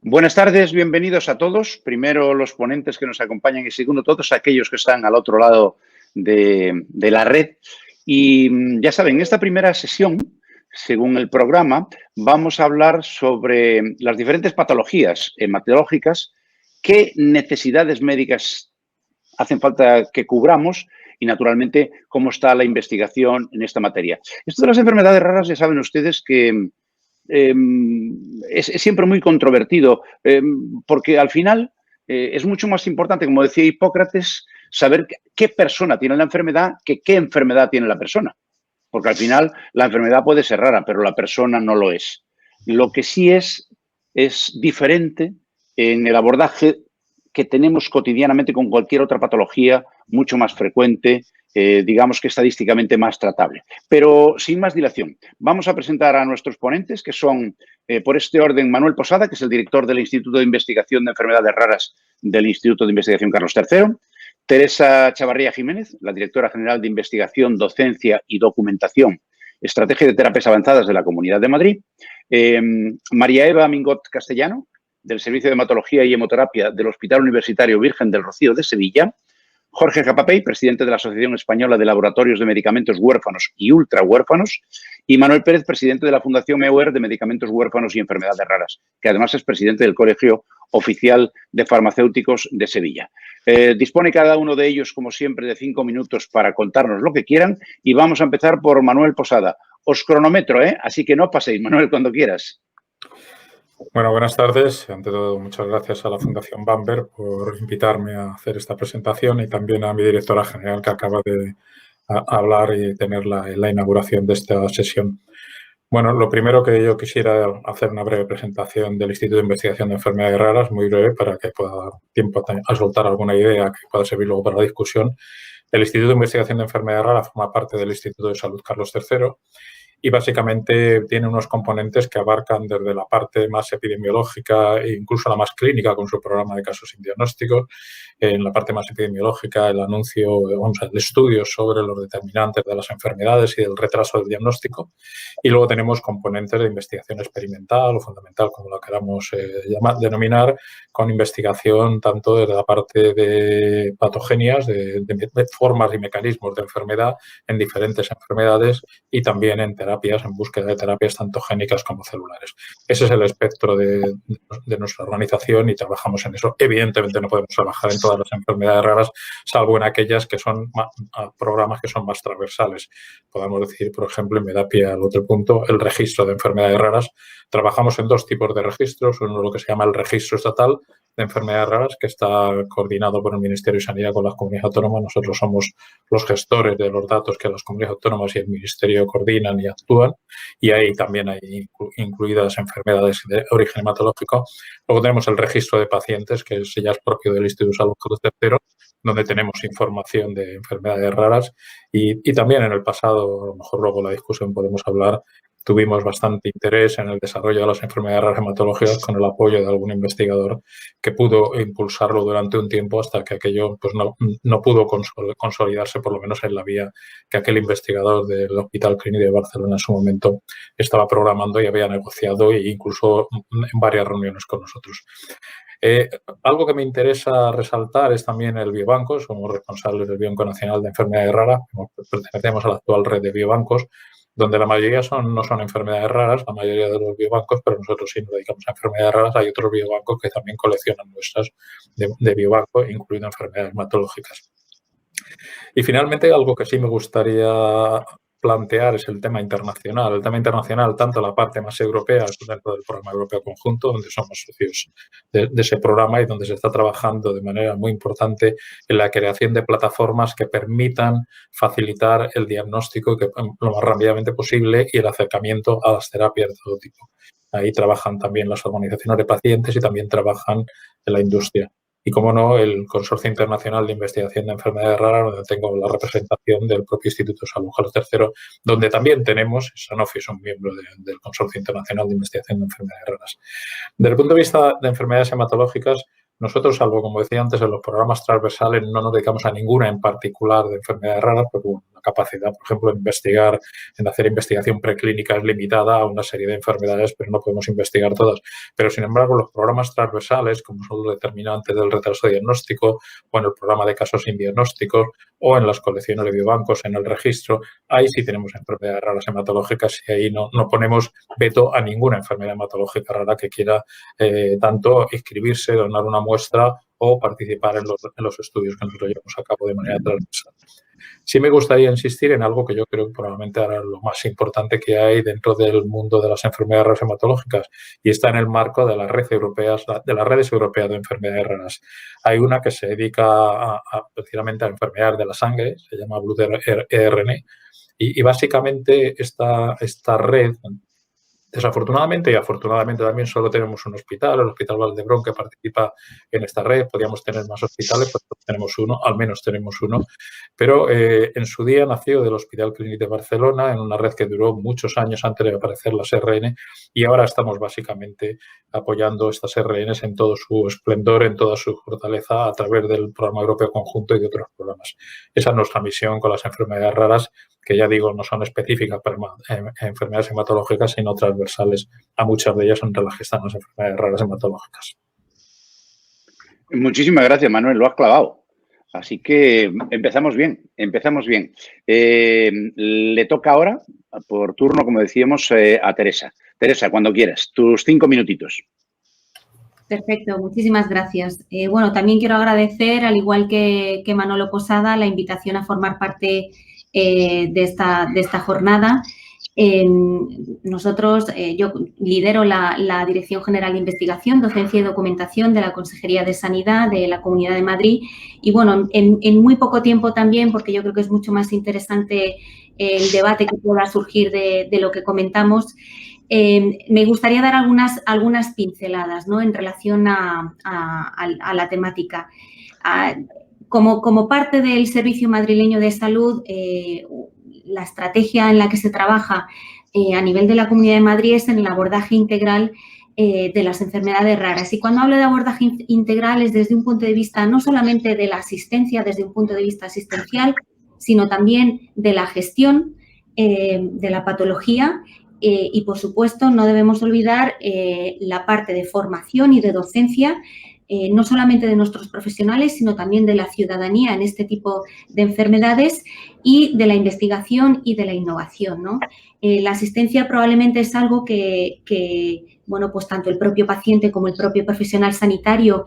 Buenas tardes, bienvenidos a todos. Primero los ponentes que nos acompañan y segundo todos aquellos que están al otro lado de la red. Y ya saben, en esta primera sesión, según el programa, vamos a hablar sobre las diferentes patologías hematológicas, qué necesidades médicas hacen falta que cubramos y, naturalmente, cómo está la investigación en esta materia. Esto de las enfermedades raras, ya saben ustedes que es siempre muy controvertido, porque al final es mucho más importante, como decía Hipócrates, saber qué persona tiene la enfermedad que qué enfermedad tiene la persona. Porque al final la enfermedad puede ser rara, pero la persona no lo es. Lo que sí es diferente en el abordaje que tenemos cotidianamente con cualquier otra patología mucho más frecuente, digamos que estadísticamente más tratable. Pero sin más dilación, vamos a presentar a nuestros ponentes, que son, por este orden, Manuel Posada, que es el director del Instituto de Investigación de Enfermedades Raras del Instituto de Investigación Carlos III, Teresa Chavarría Jiménez, la directora general de Investigación, Docencia y Documentación, Estrategia de Terapias Avanzadas de la Comunidad de Madrid, María Eva Mingot Castellano, del Servicio de Hematología y Hemoterapia del Hospital Universitario Virgen del Rocío de Sevilla, Jorge Capapey, presidente de la Asociación Española de Laboratorios de Medicamentos Huérfanos y Ultrahuérfanos, y Manuel Pérez, presidente de la Fundación MEUER de Medicamentos Huérfanos y Enfermedades Raras, que además es presidente del Colegio Oficial de Farmacéuticos de Sevilla. Dispone cada uno de ellos, como siempre, de 5 minutos para contarnos lo que quieran y vamos a empezar por Manuel Posada. Os cronometro, así que no paséis, Manuel, cuando quieras. Bueno, buenas tardes. Ante todo, muchas gracias a la Fundación Bamber por invitarme a hacer esta presentación y también a mi directora general que acaba de hablar y tener la inauguración de esta sesión. Bueno, lo primero que yo quisiera hacer una breve presentación del Instituto de Investigación de Enfermedades Raras, muy breve, para que pueda dar tiempo a soltar alguna idea que pueda servir luego para la discusión. El Instituto de Investigación de Enfermedades Raras forma parte del Instituto de Salud Carlos III y básicamente tiene unos componentes que abarcan desde la parte más epidemiológica e incluso la más clínica con su programa de casos sin diagnóstico. En la parte más epidemiológica, el estudio sobre los determinantes de las enfermedades y del retraso del diagnóstico. Y luego tenemos componentes de investigación experimental o fundamental, como la queramos denominar, con investigación tanto desde la parte de patogenias, de formas y mecanismos de enfermedad en diferentes enfermedades y también en terapias, en búsqueda de terapias tanto génicas como celulares. Ese es el espectro de nuestra organización y trabajamos en eso. Evidentemente no podemos trabajar en todas las enfermedades raras, salvo en aquellas que son programas que son más transversales. Podemos decir, por ejemplo, y me da pie al otro punto, el registro de enfermedades raras. Trabajamos en 2 tipos de registros. Uno lo que se llama el registro estatal de enfermedades raras, que está coordinado por el Ministerio de Sanidad con las comunidades autónomas. Nosotros somos los gestores de los datos que las comunidades autónomas y el Ministerio coordinan y actúan, y ahí también hay incluidas enfermedades de origen hematológico. Luego tenemos el registro de pacientes, que ya es propio del Instituto de Salud Carlos III, donde tenemos información de enfermedades raras y también en el pasado, a lo mejor luego en la discusión podemos hablar, tuvimos bastante interés en el desarrollo de las enfermedades raras hematológicas con el apoyo de algún investigador que pudo impulsarlo durante un tiempo hasta que aquello pues no pudo consolidarse, por lo menos en la vía que aquel investigador del Hospital Clínic de Barcelona en su momento estaba programando y había negociado e incluso en varias reuniones con nosotros. Algo que me interesa resaltar es también el biobanco. Somos responsables del Biobanco Nacional de Enfermedades Raras, pertenecemos a la actual red de biobancos, donde la mayoría no son enfermedades raras, la mayoría de los biobancos, pero nosotros sí nos dedicamos a enfermedades raras. Hay otros biobancos que también coleccionan muestras de biobanco, incluyendo enfermedades hematológicas. Y finalmente, algo que sí me gustaría plantear es el tema internacional. El tema internacional, tanto la parte más europea, dentro del programa europeo conjunto, donde somos socios de ese programa y donde se está trabajando de manera muy importante en la creación de plataformas que permitan facilitar el diagnóstico lo más rápidamente posible y el acercamiento a las terapias de todo tipo. Ahí trabajan también las organizaciones de pacientes y también trabajan en la industria. Y, como no, el Consorcio Internacional de Investigación de Enfermedades Raras, donde tengo la representación del propio Instituto de Salud Carlos III, donde también tenemos, Sanofi es un miembro del Consorcio Internacional de Investigación de Enfermedades Raras. Desde el punto de vista de enfermedades hematológicas, nosotros, salvo, como decía antes, en los programas transversales no nos dedicamos a ninguna en particular de enfermedades raras, porque bueno, capacidad, por ejemplo, en hacer investigación preclínica es limitada a una serie de enfermedades, pero no podemos investigar todas. Pero, sin embargo, los programas transversales, como son los determinantes del retraso diagnóstico, o en el programa de casos sin diagnósticos, o en las colecciones de biobancos, en el registro, ahí sí tenemos enfermedades raras hematológicas y ahí no ponemos veto a ninguna enfermedad hematológica rara que quiera tanto inscribirse, donar una muestra o participar en los estudios que nosotros llevamos a cabo de manera transversal. Sí me gustaría insistir en algo que yo creo que probablemente ahora es lo más importante que hay dentro del mundo de las enfermedades raras hematológicas y está en el marco de las redes europeas de enfermedades raras. Hay una que se dedica precisamente a enfermedades de la sangre, se llama Blood-ERN, y básicamente esta red, desafortunadamente y afortunadamente también solo tenemos un hospital, el Hospital Valdebrón, que participa en esta red. Podríamos tener más hospitales, pero tenemos uno, al menos tenemos uno. Pero en su día nació del Hospital Clínic de Barcelona, en una red que duró muchos años antes de aparecer las RN, y ahora estamos básicamente apoyando estas RNs en todo su esplendor, en toda su fortaleza, a través del Programa Europeo Conjunto y de otros programas. Esa es nuestra misión con las enfermedades raras, que ya digo, no son específicas para enfermedades hematológicas, sino transversales a muchas de ellas, entre las que están las enfermedades raras hematológicas. Muchísimas gracias, Manuel, lo has clavado. Así que empezamos bien, le toca ahora, por turno, como decíamos, a Teresa. Teresa, cuando quieras, tus 5 minutitos. Perfecto, muchísimas gracias. Bueno, también quiero agradecer, al igual que Manolo Posada, la invitación a formar parte de esta jornada. Nosotros, yo lidero la Dirección General de Investigación, Docencia y Documentación de la Consejería de Sanidad de la Comunidad de Madrid. Y, bueno, en muy poco tiempo también, porque yo creo que es mucho más interesante el debate que pueda surgir de lo que comentamos, me gustaría dar algunas pinceladas, ¿no?, en relación a la temática. Como parte del Servicio Madrileño de Salud, la estrategia en la que se trabaja a nivel de la Comunidad de Madrid es en el abordaje integral de las enfermedades raras. Y cuando hablo de abordaje integral es desde un punto de vista no solamente de la asistencia, desde un punto de vista asistencial, sino también de la gestión de la patología y, por supuesto, no debemos olvidar la parte de formación y de docencia, no solamente de nuestros profesionales, sino también de la ciudadanía en este tipo de enfermedades y de la investigación y de la innovación, ¿no? La asistencia probablemente es algo que bueno, pues tanto el propio paciente como el propio profesional sanitario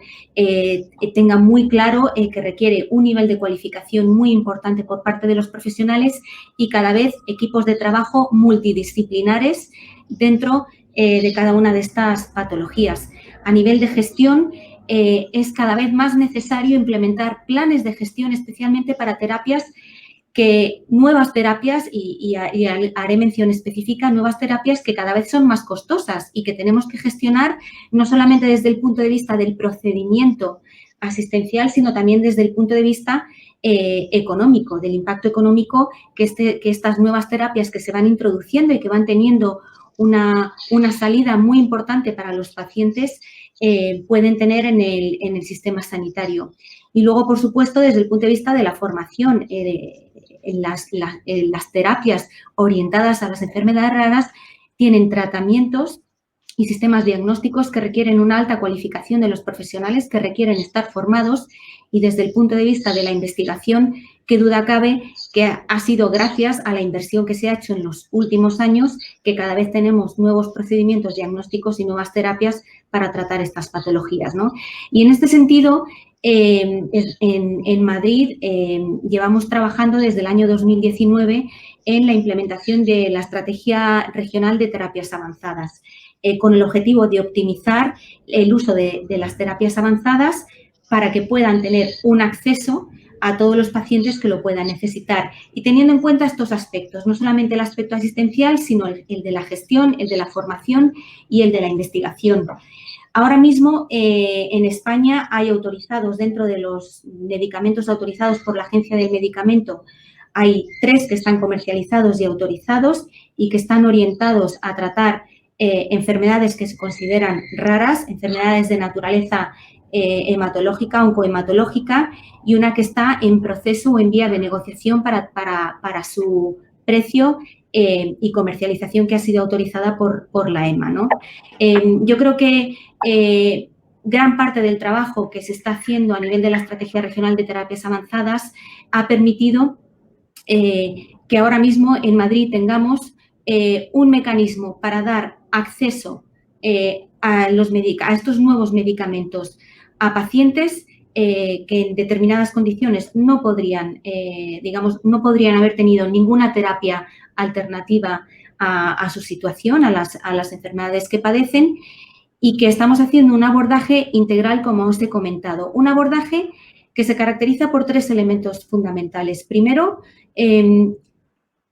tenga muy claro que requiere un nivel de cualificación muy importante por parte de los profesionales y cada vez equipos de trabajo multidisciplinares dentro de cada una de estas patologías. A nivel de gestión, es cada vez más necesario implementar planes de gestión, especialmente para nuevas terapias, y haré mención específica, nuevas terapias que cada vez son más costosas y que tenemos que gestionar no solamente desde el punto de vista del procedimiento asistencial, sino también desde el punto de vista económico, del impacto económico que estas nuevas terapias que se van introduciendo y que van teniendo una salida muy importante para los pacientes pueden tener en el sistema sanitario. Y luego, por supuesto, desde el punto de vista de la formación, en las terapias orientadas a las enfermedades raras tienen tratamientos y sistemas diagnósticos que requieren una alta cualificación de los profesionales, que requieren estar formados, y desde el punto de vista de la investigación, qué duda cabe que ha sido gracias a la inversión que se ha hecho en los últimos años que cada vez tenemos nuevos procedimientos diagnósticos y nuevas terapias para tratar estas patologías, ¿no? Y en este sentido, en Madrid llevamos trabajando desde el año 2019 en la implementación de la Estrategia Regional de Terapias Avanzadas, con el objetivo de optimizar el uso de las terapias avanzadas para que puedan tener un acceso a todos los pacientes que lo puedan necesitar. Y teniendo en cuenta estos aspectos, no solamente el aspecto asistencial, sino el de la gestión, el de la formación y el de la investigación. Ahora mismo, en España hay autorizados, dentro de los medicamentos autorizados por la Agencia del Medicamento, hay 3 que están comercializados y autorizados y que están orientados a tratar enfermedades que se consideran raras, enfermedades de naturaleza hematológica, oncohematológica, y una que está en proceso o en vía de negociación para su precio y comercialización, que ha sido autorizada por la EMA, ¿no? Yo creo que gran parte del trabajo que se está haciendo a nivel de la Estrategia Regional de Terapias Avanzadas ha permitido que ahora mismo en Madrid tengamos un mecanismo para dar acceso a estos nuevos medicamentos a pacientes que en determinadas condiciones no podrían haber tenido ninguna terapia alternativa a su situación, a las enfermedades que padecen, y que estamos haciendo un abordaje integral, como os he comentado. Un abordaje que se caracteriza por 3 elementos fundamentales. Primero,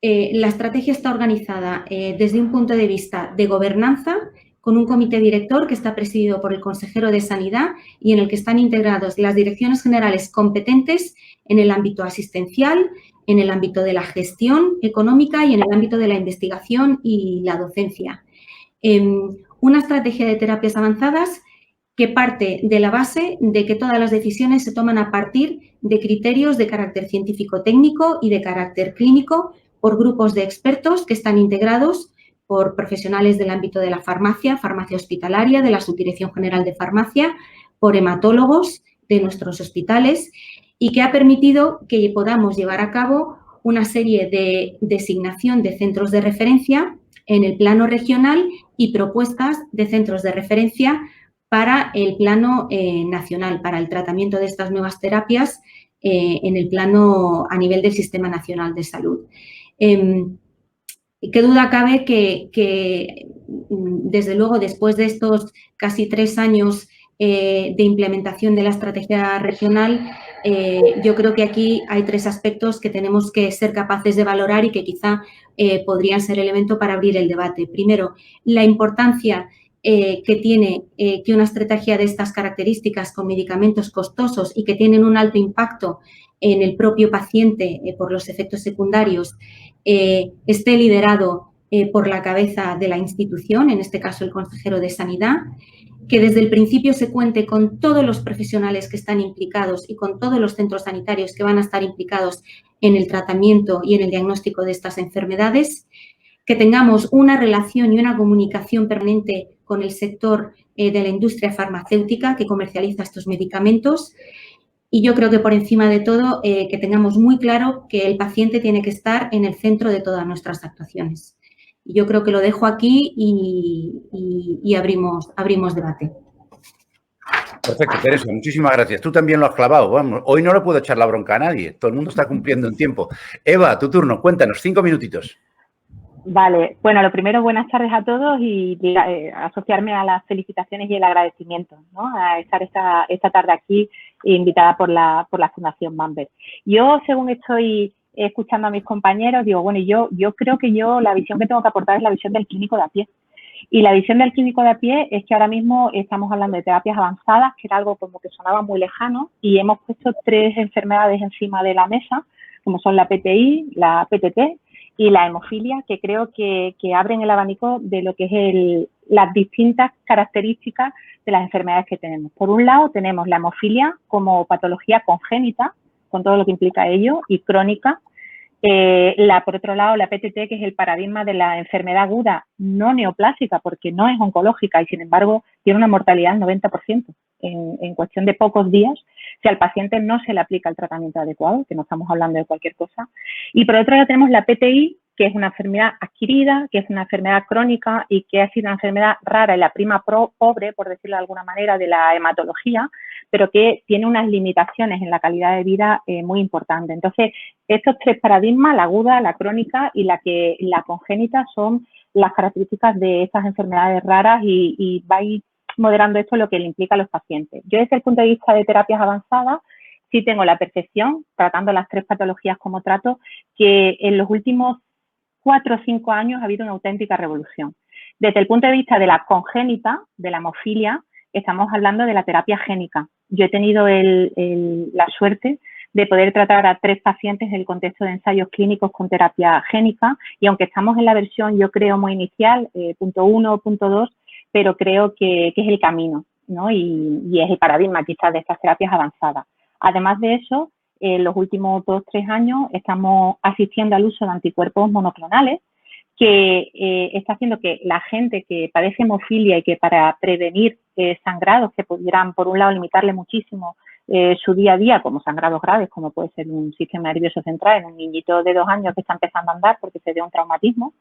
la estrategia está organizada desde un punto de vista de gobernanza, con un comité director que está presidido por el consejero de Sanidad y en el que están integrados las direcciones generales competentes en el ámbito asistencial, en el ámbito de la gestión económica y en el ámbito de la investigación y la docencia. Una estrategia de terapias avanzadas que parte de la base de que todas las decisiones se toman a partir de criterios de carácter científico-técnico y de carácter clínico por grupos de expertos que están integrados por profesionales del ámbito de la farmacia, farmacia hospitalaria, de la Subdirección General de Farmacia, por hematólogos de nuestros hospitales, y que ha permitido que podamos llevar a cabo una serie de designación de centros de referencia en el plano regional y propuestas de centros de referencia para el plano nacional, para el tratamiento de estas nuevas terapias en el plano a nivel del Sistema Nacional de Salud. Qué duda cabe que, desde luego, después de estos casi 3 años de implementación de la estrategia regional, yo creo que aquí hay 3 aspectos que tenemos que ser capaces de valorar y que quizá podrían ser elemento para abrir el debate. Primero, la importancia que tiene que una estrategia de estas características con medicamentos costosos y que tienen un alto impacto en el propio paciente por los efectos secundarios esté liderado por la cabeza de la institución, en este caso el consejero de Sanidad, que desde el principio se cuente con todos los profesionales que están implicados y con todos los centros sanitarios que van a estar implicados en el tratamiento y en el diagnóstico de estas enfermedades, que tengamos una relación y una comunicación permanente con el sector de la industria farmacéutica que comercializa estos medicamentos. Y yo creo que por encima de todo que tengamos muy claro que el paciente tiene que estar en el centro de todas nuestras actuaciones. Y yo creo que lo dejo aquí y abrimos debate. Perfecto, Teresa, muchísimas gracias. Tú también lo has clavado. Vamos, hoy no le puedo echar la bronca a nadie. Todo el mundo está cumpliendo en tiempo. Eva, tu turno. Cuéntanos, 5 minutitos. Vale, bueno, lo primero, buenas tardes a todos y asociarme a las felicitaciones y el agradecimiento, ¿no? A estar esta tarde aquí invitada por la Fundación Bamber. Yo, según estoy escuchando a mis compañeros, digo, bueno, yo creo que la visión que tengo que aportar es la visión del clínico de a pie. Y la visión del clínico de a pie es que ahora mismo estamos hablando de terapias avanzadas, que era algo como que sonaba muy lejano, y hemos puesto 3 enfermedades encima de la mesa, como son la PTI, la PTT y la hemofilia, que creo que abren el abanico de lo que es las distintas características de las enfermedades que tenemos. Por un lado, tenemos la hemofilia como patología congénita, con todo lo que implica ello, y crónica. Por otro lado, la PTT, que es el paradigma de la enfermedad aguda no neoplásica, porque no es oncológica y, sin embargo, tiene una mortalidad del 90% en cuestión de pocos días si al paciente no se le aplica el tratamiento adecuado, que no estamos hablando de cualquier cosa. Y por otro lado tenemos la PTI, que es una enfermedad adquirida, que es una enfermedad crónica y que ha sido una enfermedad rara y la prima pobre, por decirlo de alguna manera, de la hematología, pero que tiene unas limitaciones en la calidad de vida muy importantes. Entonces, estos 3 paradigmas, la aguda, la crónica y la congénita, son las características de estas enfermedades raras y va a ir moderando esto lo que le implica a los pacientes. Yo, desde el punto de vista de terapias avanzadas, sí tengo la percepción, tratando las 3 patologías como trato, que en los últimos 4 o 5 años ha habido una auténtica revolución. Desde el punto de vista de la congénita, de la hemofilia, estamos hablando de la terapia génica. Yo he tenido la suerte de poder tratar a 3 pacientes en el contexto de ensayos clínicos con terapia génica y aunque estamos en la versión, yo creo, muy inicial, punto 1, punto 2, pero creo que es el camino. ¿no? Y es el paradigma quizás de estas terapias avanzadas. Además de eso, en los últimos 2 o 3 años estamos asistiendo al uso de anticuerpos monoclonales que está haciendo que la gente que padece hemofilia y que para prevenir sangrados que pudieran, por un lado, limitarle muchísimo su día a día, como sangrados graves, como puede ser un sistema nervioso central en un niñito de 2 años que está empezando a andar porque se dio un traumatismo,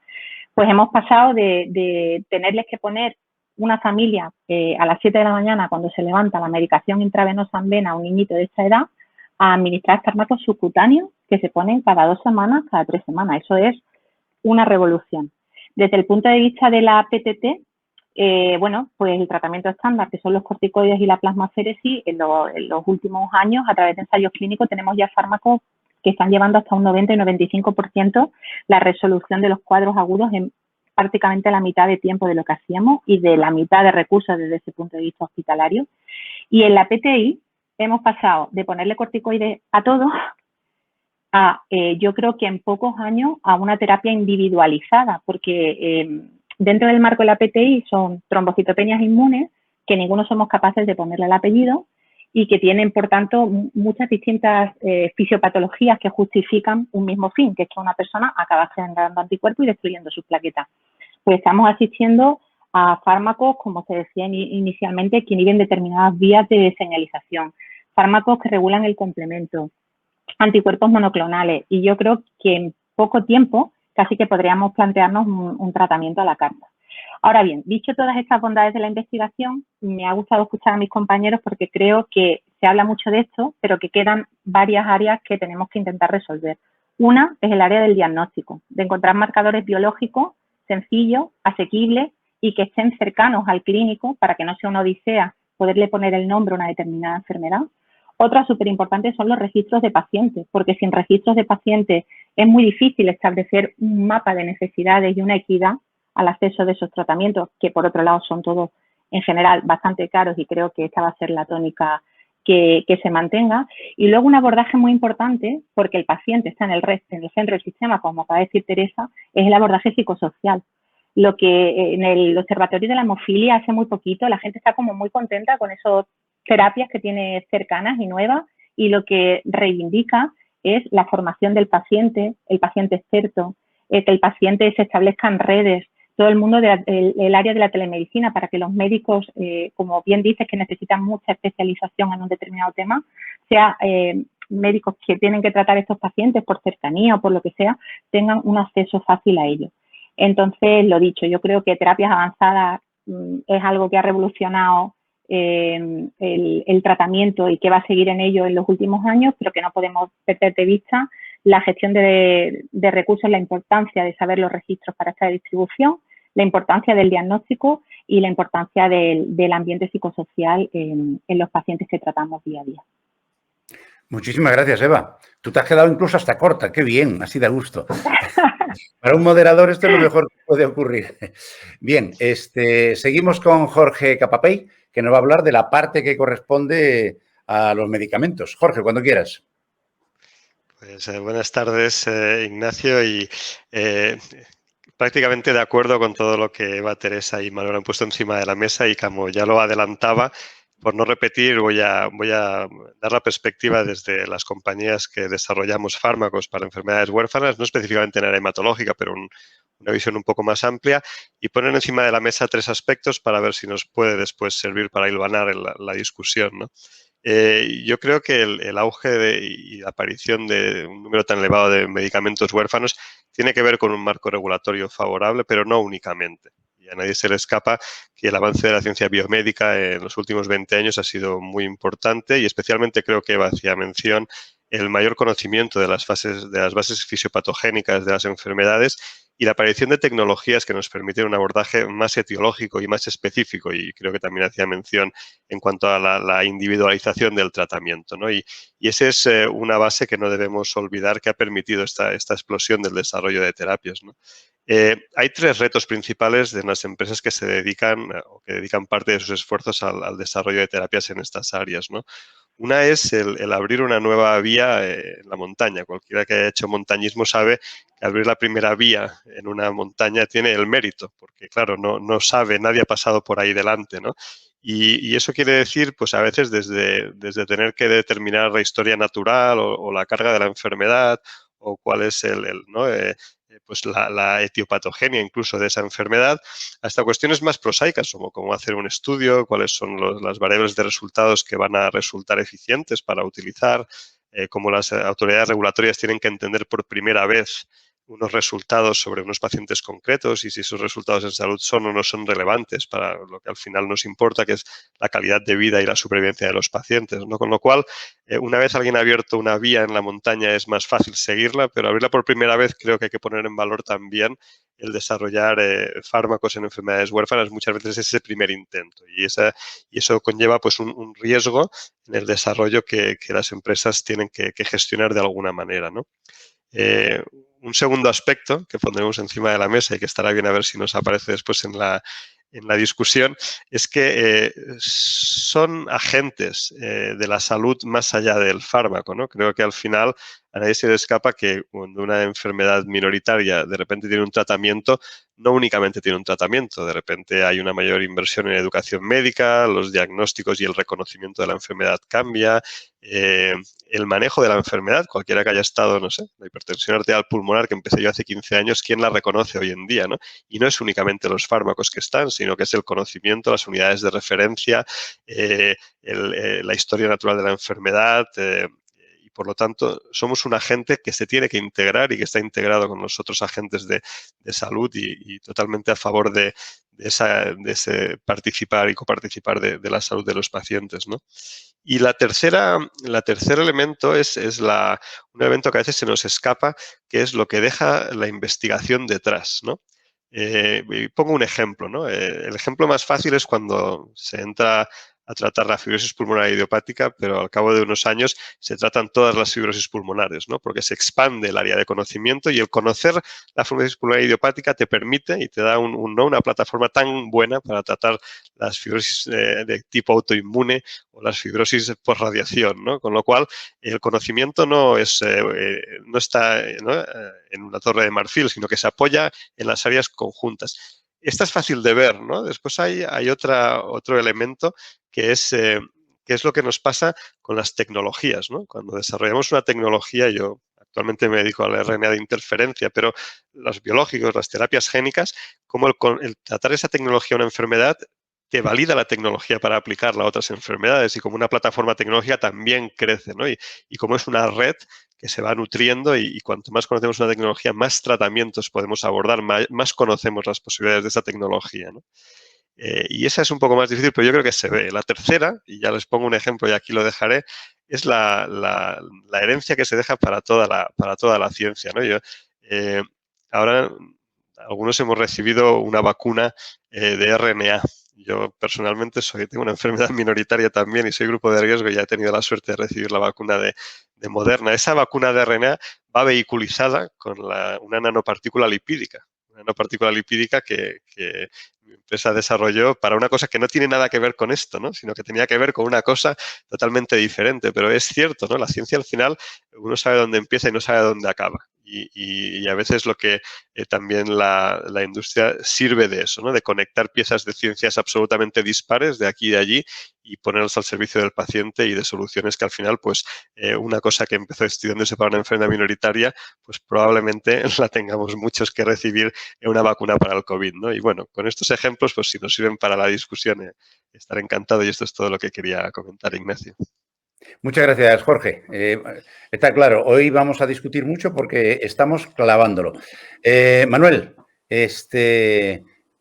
pues hemos pasado de tenerles que poner una familia a las 7 de la mañana cuando se levanta la medicación intravenosa en vena a un niñito de esta edad a administrar fármacos subcutáneos que se ponen cada 2 semanas, cada 3 semanas. Eso es una revolución. Desde el punto de vista de la PTT, bueno, pues el tratamiento estándar, que son los corticoides y la plasmaféresis, en los últimos años, a través de ensayos clínicos, tenemos ya fármacos que están llevando hasta un 90 y 95% la resolución de los cuadros agudos en prácticamente la mitad de tiempo de lo que hacíamos y de la mitad de recursos desde ese punto de vista hospitalario. Y en la PTI hemos pasado de ponerle corticoides a todos yo creo que en pocos años a una terapia individualizada, porque dentro del marco de la PTI son trombocitopenias inmunes que ninguno somos capaces de ponerle el apellido y que tienen, por tanto, muchas distintas fisiopatologías que justifican un mismo fin, que es que una persona acaba generando anticuerpos y destruyendo sus plaquetas. Pues estamos asistiendo a fármacos, como se decía inicialmente, que inhiben determinadas vías de señalización, fármacos que regulan el complemento, anticuerpos monoclonales, y yo creo que en poco tiempo casi que podríamos plantearnos un tratamiento a la carta. Ahora bien, dicho todas estas bondades de la investigación, me ha gustado escuchar a mis compañeros porque creo que se habla mucho de esto, pero que quedan varias áreas que tenemos que intentar resolver. Una es el área del diagnóstico, de encontrar marcadores biológicos sencillos, asequibles y que estén cercanos al clínico para que no sea una odisea poderle poner el nombre a una determinada enfermedad. Otra súper importante son los registros de pacientes, porque sin registros de pacientes es muy difícil establecer un mapa de necesidades y una equidad al acceso de esos tratamientos, que por otro lado son todos en general bastante caros y creo que esta va a ser la tónica que se mantenga. Y luego un abordaje muy importante, porque el paciente está en el centro del sistema, como acaba de decir Teresa, es el abordaje psicosocial. Lo que en el Observatorio de la Hemofilia hace muy poquito, la gente está como muy contenta con esas terapias que tiene cercanas y nuevas, y lo que reivindica es la formación del paciente, el paciente experto, que el paciente se establezca en redes, todo el mundo del área de la telemedicina, para que los médicos, como bien dices, que necesitan mucha especialización en un determinado tema, sea médicos que tienen que tratar a estos pacientes por cercanía o por lo que sea, tengan un acceso fácil a ellos. Entonces, lo dicho, yo creo que terapias avanzadas es algo que ha revolucionado el tratamiento y que va a seguir en ello en los últimos años, pero que no podemos perder de vista la gestión de recursos, la importancia de saber los registros para esta distribución, la importancia del diagnóstico y la importancia del ambiente psicosocial en los pacientes que tratamos día a día. Muchísimas gracias, Eva. Tú te has quedado incluso hasta corta. Qué bien, así da gusto. Para un moderador esto es lo mejor que puede ocurrir. Bien, seguimos con Jorge Capapey, que nos va a hablar de la parte que corresponde a los medicamentos. Jorge, cuando quieras. Pues, buenas tardes, Ignacio, y prácticamente de acuerdo con todo lo que Eva, Teresa y Manuel han puesto encima de la mesa, y como ya lo adelantaba, por no repetir, voy a dar la perspectiva desde las compañías que desarrollamos fármacos para enfermedades huérfanas, no específicamente en área hematológica, pero una visión un poco más amplia, y poner encima de la mesa 3 aspectos para ver si nos puede después servir para hilvanar la discusión, ¿no? Yo creo que el auge y la aparición de un número tan elevado de medicamentos huérfanos tiene que ver con un marco regulatorio favorable, pero no únicamente. Y a nadie se le escapa que el avance de la ciencia biomédica en los últimos 20 años ha sido muy importante, y especialmente creo que Eva hacía mención el mayor conocimiento de las bases fisiopatogénicas de las enfermedades y la aparición de tecnologías que nos permiten un abordaje más etiológico y más específico, y creo que también hacía mención en cuanto a la individualización del tratamiento, ¿no? Y esa es una base que no debemos olvidar, que ha permitido esta explosión del desarrollo de terapias, ¿no? Hay 3 retos principales de las empresas que se dedican o que dedican parte de sus esfuerzos al desarrollo de terapias en estas áreas, ¿no? Una es el abrir una nueva vía en la montaña. Cualquiera que haya hecho montañismo sabe que abrir la primera vía en una montaña tiene el mérito, porque claro, no sabe, nadie ha pasado por ahí delante, ¿no? Y eso quiere decir, pues a veces desde tener que determinar la historia natural o la carga de la enfermedad o cuál es ¿no? Pues la etiopatogenia incluso de esa enfermedad, hasta cuestiones más prosaicas, como cómo hacer un estudio, cuáles son las variables de resultados que van a resultar eficientes para utilizar, cómo las autoridades regulatorias tienen que entender por primera vez unos resultados sobre unos pacientes concretos y si esos resultados en salud son o no son relevantes para lo que al final nos importa, que es la calidad de vida y la supervivencia de los pacientes, ¿no? Con lo cual, una vez alguien ha abierto una vía en la montaña es más fácil seguirla, pero abrirla por primera vez creo que hay que poner en valor también el desarrollar fármacos en enfermedades huérfanas. Muchas veces es ese primer intento y eso conlleva pues un riesgo en el desarrollo que las empresas tienen que gestionar de alguna manera, ¿no? Un segundo aspecto que pondremos encima de la mesa y que estará bien a ver si nos aparece después en la discusión es que son agentes de la salud más allá del fármaco, ¿no? Creo que al final a nadie se le escapa que cuando una enfermedad minoritaria de repente tiene un tratamiento, no únicamente tiene un tratamiento, de repente hay una mayor inversión en educación médica, los diagnósticos y el reconocimiento de la enfermedad cambia, el manejo de la enfermedad, cualquiera que haya estado, no sé, la hipertensión arterial pulmonar que empecé yo hace 15 años, ¿quién la reconoce hoy en día, no? Y no es únicamente los fármacos que están, sino que es el conocimiento, las unidades de referencia, la historia natural de la enfermedad, y por lo tanto somos un agente que se tiene que integrar y que está integrado con los otros agentes de salud y totalmente a favor de ese participar y coparticipar de la salud de los pacientes, ¿no? Y la tercer elemento es un elemento que a veces se nos escapa, que es lo que deja la investigación detrás, ¿no? Pongo un ejemplo, ¿no? El ejemplo más fácil es cuando se entra a tratar la fibrosis pulmonar idiopática, pero al cabo de unos años se tratan todas las fibrosis pulmonares, ¿no? Porque se expande el área de conocimiento y el conocer la fibrosis pulmonar idiopática te permite y te da una plataforma tan buena para tratar las fibrosis de tipo autoinmune o las fibrosis por radiación, ¿no? Con lo cual, el conocimiento no está en una torre de marfil, sino que se apoya en las áreas conjuntas. Esta es fácil de ver, ¿no? Después hay otro elemento que es lo que nos pasa con las tecnologías, ¿no? Cuando desarrollamos una tecnología, yo actualmente me dedico al RNA de interferencia, pero los biológicos, las terapias génicas, como el tratar esa tecnología a una enfermedad te valida la tecnología para aplicarla a otras enfermedades y como una plataforma tecnológica también crece, ¿no? Y como es una red que se va nutriendo y cuanto más conocemos una tecnología, más tratamientos podemos abordar, más conocemos las posibilidades de esa tecnología, ¿no? Y esa es un poco más difícil, pero yo creo que se ve. La tercera, y ya les pongo un ejemplo y aquí lo dejaré, es la herencia que se deja para toda la ciencia, ¿no? Ahora algunos hemos recibido una vacuna de RNA. Yo personalmente tengo una enfermedad minoritaria también y soy grupo de riesgo y ya he tenido la suerte de recibir la vacuna de Moderna. Esa vacuna de RNA va vehiculizada con una nanopartícula lipídica. Una nanopartícula lipídica que mi empresa desarrolló para una cosa que no tiene nada que ver con esto, ¿no? Sino que tenía que ver con una cosa totalmente diferente. Pero es cierto, ¿no? La ciencia al final uno sabe dónde empieza y no sabe dónde acaba. Y a veces lo que también la industria sirve de eso, ¿no? De conectar piezas de ciencias absolutamente dispares de aquí y de allí y ponerlos al servicio del paciente y de soluciones que al final, pues, una cosa que empezó estudiándose para una enfermedad minoritaria, pues probablemente la tengamos muchos que recibir en una vacuna para el COVID, ¿no? Y bueno, con estos ejemplos, pues si nos sirven para la discusión, estaré encantado y esto es todo lo que quería comentar, Ignacio. Muchas gracias, Jorge. Está claro, hoy vamos a discutir mucho porque estamos clavándolo. Manuel,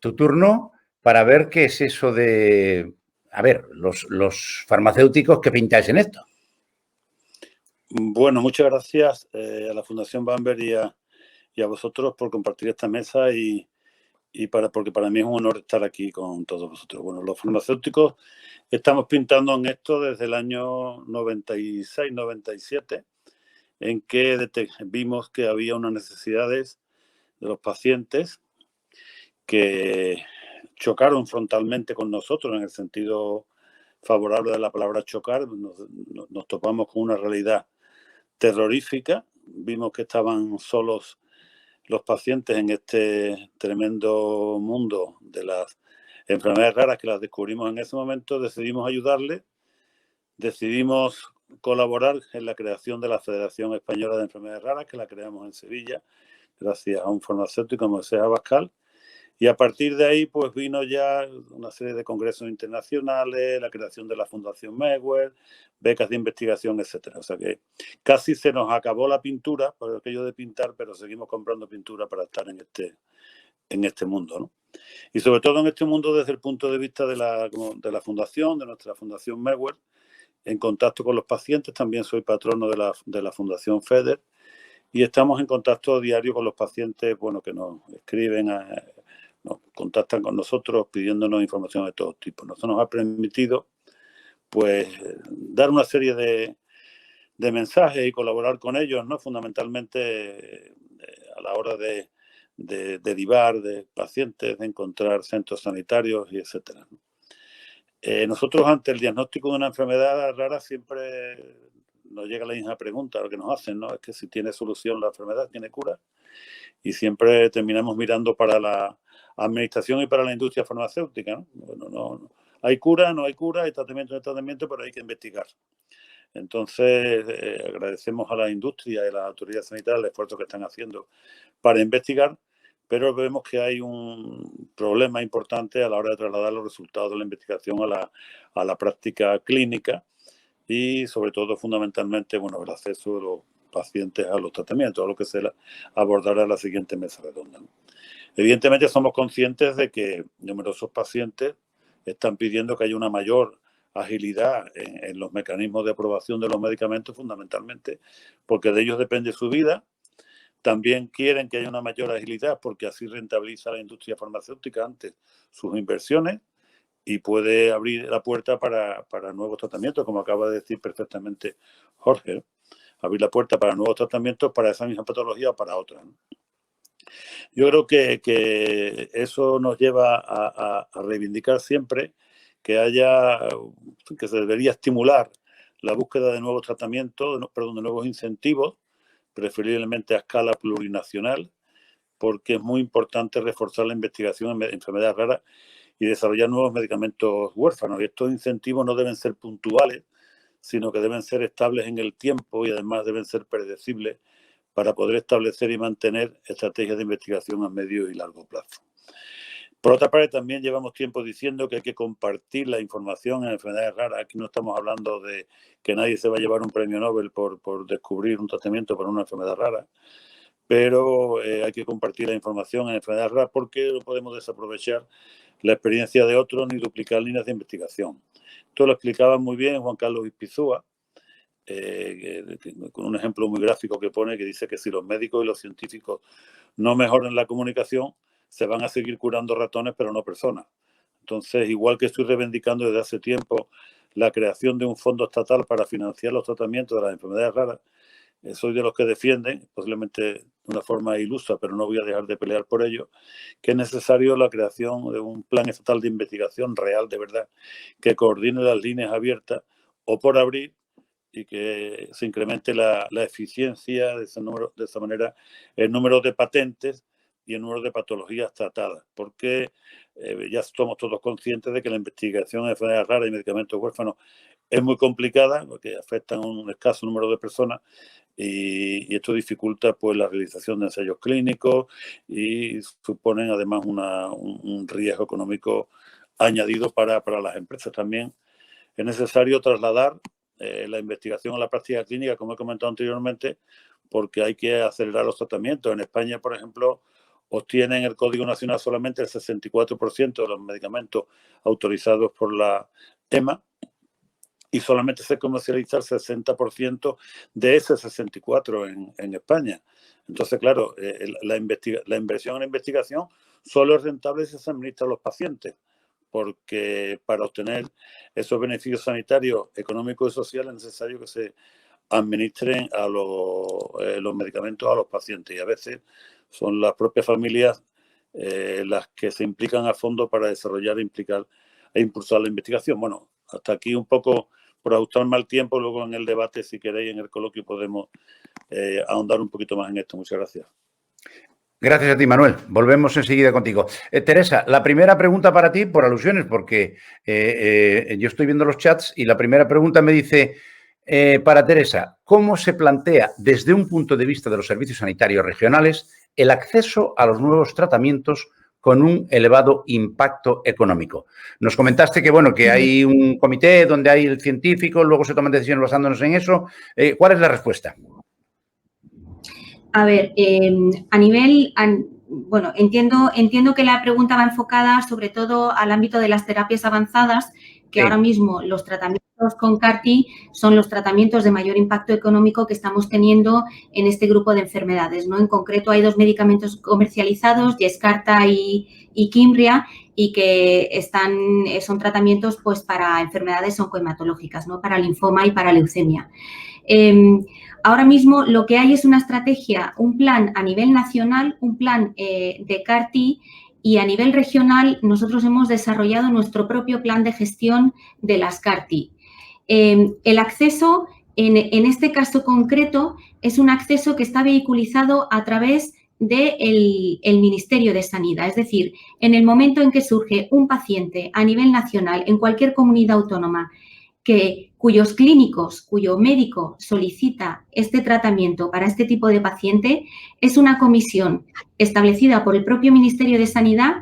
tu turno para ver qué es eso de, a ver, los farmacéuticos que pintáis en esto. Bueno, muchas gracias a la Fundación Bamber y a vosotros por compartir esta mesa porque para mí es un honor estar aquí con todos vosotros. Bueno, los farmacéuticos estamos pintando en esto desde el año 96-97, en que vimos que había unas necesidades de los pacientes que chocaron frontalmente con nosotros en el sentido favorable de la palabra chocar. Nos topamos con una realidad terrorífica. Vimos que estaban solos los pacientes en este tremendo mundo de las enfermedades raras que las descubrimos en ese momento, decidimos ayudarle, decidimos colaborar en la creación de la Federación Española de Enfermedades Raras, que la creamos en Sevilla, gracias a un farmacéutico como Moisés Abascal. Y a partir de ahí, pues vino ya una serie de congresos internacionales, la creación de la Fundación Mewes, becas de investigación, etcétera. O sea que casi se nos acabó la pintura, por aquello de pintar, pero seguimos comprando pintura para estar en este mundo, ¿no? Y sobre todo en este mundo desde el punto de vista de la fundación, de nuestra Fundación Mewes, en contacto con los pacientes. También soy patrono de la Fundación FEDER y estamos en contacto diario con los pacientes, bueno, que nos escriben, nos contactan con nosotros pidiéndonos información de todo tipo. Eso nos ha permitido, pues, dar una serie de mensajes y colaborar con ellos, ¿no? Fundamentalmente a la hora de derivar de pacientes, de encontrar centros sanitarios y etcétera, ¿no? Nosotros ante el diagnóstico de una enfermedad rara siempre nos llega la misma pregunta, lo que nos hacen, ¿no? Es que si tiene solución la enfermedad, tiene cura. Y siempre terminamos mirando para la administración y para la industria farmacéutica, ¿no? Bueno, no hay cura, no hay cura, hay tratamiento, no hay tratamiento, pero hay que investigar. Entonces, agradecemos a la industria y a las autoridades sanitarias el esfuerzo que están haciendo para investigar, pero vemos que hay un problema importante a la hora de trasladar los resultados de la investigación a la práctica clínica y, sobre todo, fundamentalmente, bueno, el acceso de los pacientes a los tratamientos, a lo que se abordará en la siguiente mesa redonda, ¿no? Evidentemente, somos conscientes de que numerosos pacientes están pidiendo que haya una mayor agilidad en los mecanismos de aprobación de los medicamentos, fundamentalmente porque de ellos depende su vida. También quieren que haya una mayor agilidad porque así rentabiliza la industria farmacéutica antes sus inversiones y puede abrir la puerta para nuevos tratamientos, como acaba de decir perfectamente Jorge, ¿no? Abrir la puerta para nuevos tratamientos para esa misma patología o para otras, ¿no? Yo creo que eso nos lleva a reivindicar siempre que se debería estimular la búsqueda de nuevos tratamientos, de nuevos incentivos, preferiblemente a escala plurinacional, porque es muy importante reforzar la investigación en enfermedades raras y desarrollar nuevos medicamentos huérfanos. Y estos incentivos no deben ser puntuales, sino que deben ser estables en el tiempo y además deben ser predecibles para poder establecer y mantener estrategias de investigación a medio y largo plazo. Por otra parte, también llevamos tiempo diciendo que hay que compartir la información en enfermedades raras. Aquí no estamos hablando de que nadie se va a llevar un premio Nobel por descubrir un tratamiento para una enfermedad rara, pero hay que compartir la información en enfermedades raras porque no podemos desaprovechar la experiencia de otros ni duplicar líneas de investigación. Esto lo explicaba muy bien Juan Carlos Ispizúa, con un ejemplo muy gráfico que pone, que dice que si los médicos y los científicos no mejoran la comunicación, se van a seguir curando ratones, pero no personas. Entonces, igual que estoy reivindicando desde hace tiempo la creación de un fondo estatal para financiar los tratamientos de las enfermedades raras, soy de los que defienden, posiblemente de una forma ilusa, pero no voy a dejar de pelear por ello, que es necesario la creación de un plan estatal de investigación real, de verdad, que coordine las líneas abiertas o por abrir y que se incremente la eficiencia de esa manera, el número de patentes y el número de patologías tratadas, porque ya somos todos conscientes de que la investigación de enfermedades raras y medicamentos huérfanos es muy complicada, porque afectan a un escaso número de personas y esto dificulta pues la realización de ensayos clínicos y suponen además un riesgo económico añadido para las empresas. También es necesario trasladar la investigación a la práctica clínica, como he comentado anteriormente, porque hay que acelerar los tratamientos. En España, por ejemplo, obtienen el Código Nacional solamente el 64% de los medicamentos autorizados por la EMA y solamente se comercializa el 60% de ese 64% en España. Entonces, claro, la inversión en investigación solo es rentable si se administra a los pacientes, porque para obtener esos beneficios sanitarios, económicos y sociales es necesario que se administren a los medicamentos a los pacientes y a veces son las propias familias las que se implican a fondo para desarrollar e impulsar la investigación. Bueno, hasta aquí un poco por ajustarme al tiempo, luego en el debate, si queréis, en el coloquio podemos ahondar un poquito más en esto. Muchas gracias. Gracias a ti, Manuel. Volvemos enseguida contigo. Teresa, la primera pregunta para ti, por alusiones, porque yo estoy viendo los chats y la primera pregunta me dice, para Teresa, ¿cómo se plantea desde un punto de vista de los servicios sanitarios regionales el acceso a los nuevos tratamientos con un elevado impacto económico? Nos comentaste que, bueno, que hay un comité donde hay el científico, luego se toman decisiones basándonos en eso. ¿Cuál es la respuesta? A ver, bueno, entiendo que la pregunta va enfocada sobre todo al ámbito de las terapias avanzadas, que ahora mismo los tratamientos con CAR-T son los tratamientos de mayor impacto económico que estamos teniendo en este grupo de enfermedades, ¿no? En concreto, hay 2 medicamentos comercializados, Yescarta y Kymriah, y que son tratamientos pues para enfermedades oncohematológicas, ¿no? Para linfoma y para leucemia. Ahora mismo lo que hay es una estrategia, un plan a nivel nacional, un plan de CAR-T, y a nivel regional nosotros hemos desarrollado nuestro propio plan de gestión de las CAR-T. El acceso, en este caso concreto, es un acceso que está vehiculizado a través del Ministerio de Sanidad. Es decir, en el momento en que surge un paciente a nivel nacional en cualquier comunidad autónoma cuyos clínicos, cuyo médico solicita este tratamiento para este tipo de paciente, es una comisión establecida por el propio Ministerio de Sanidad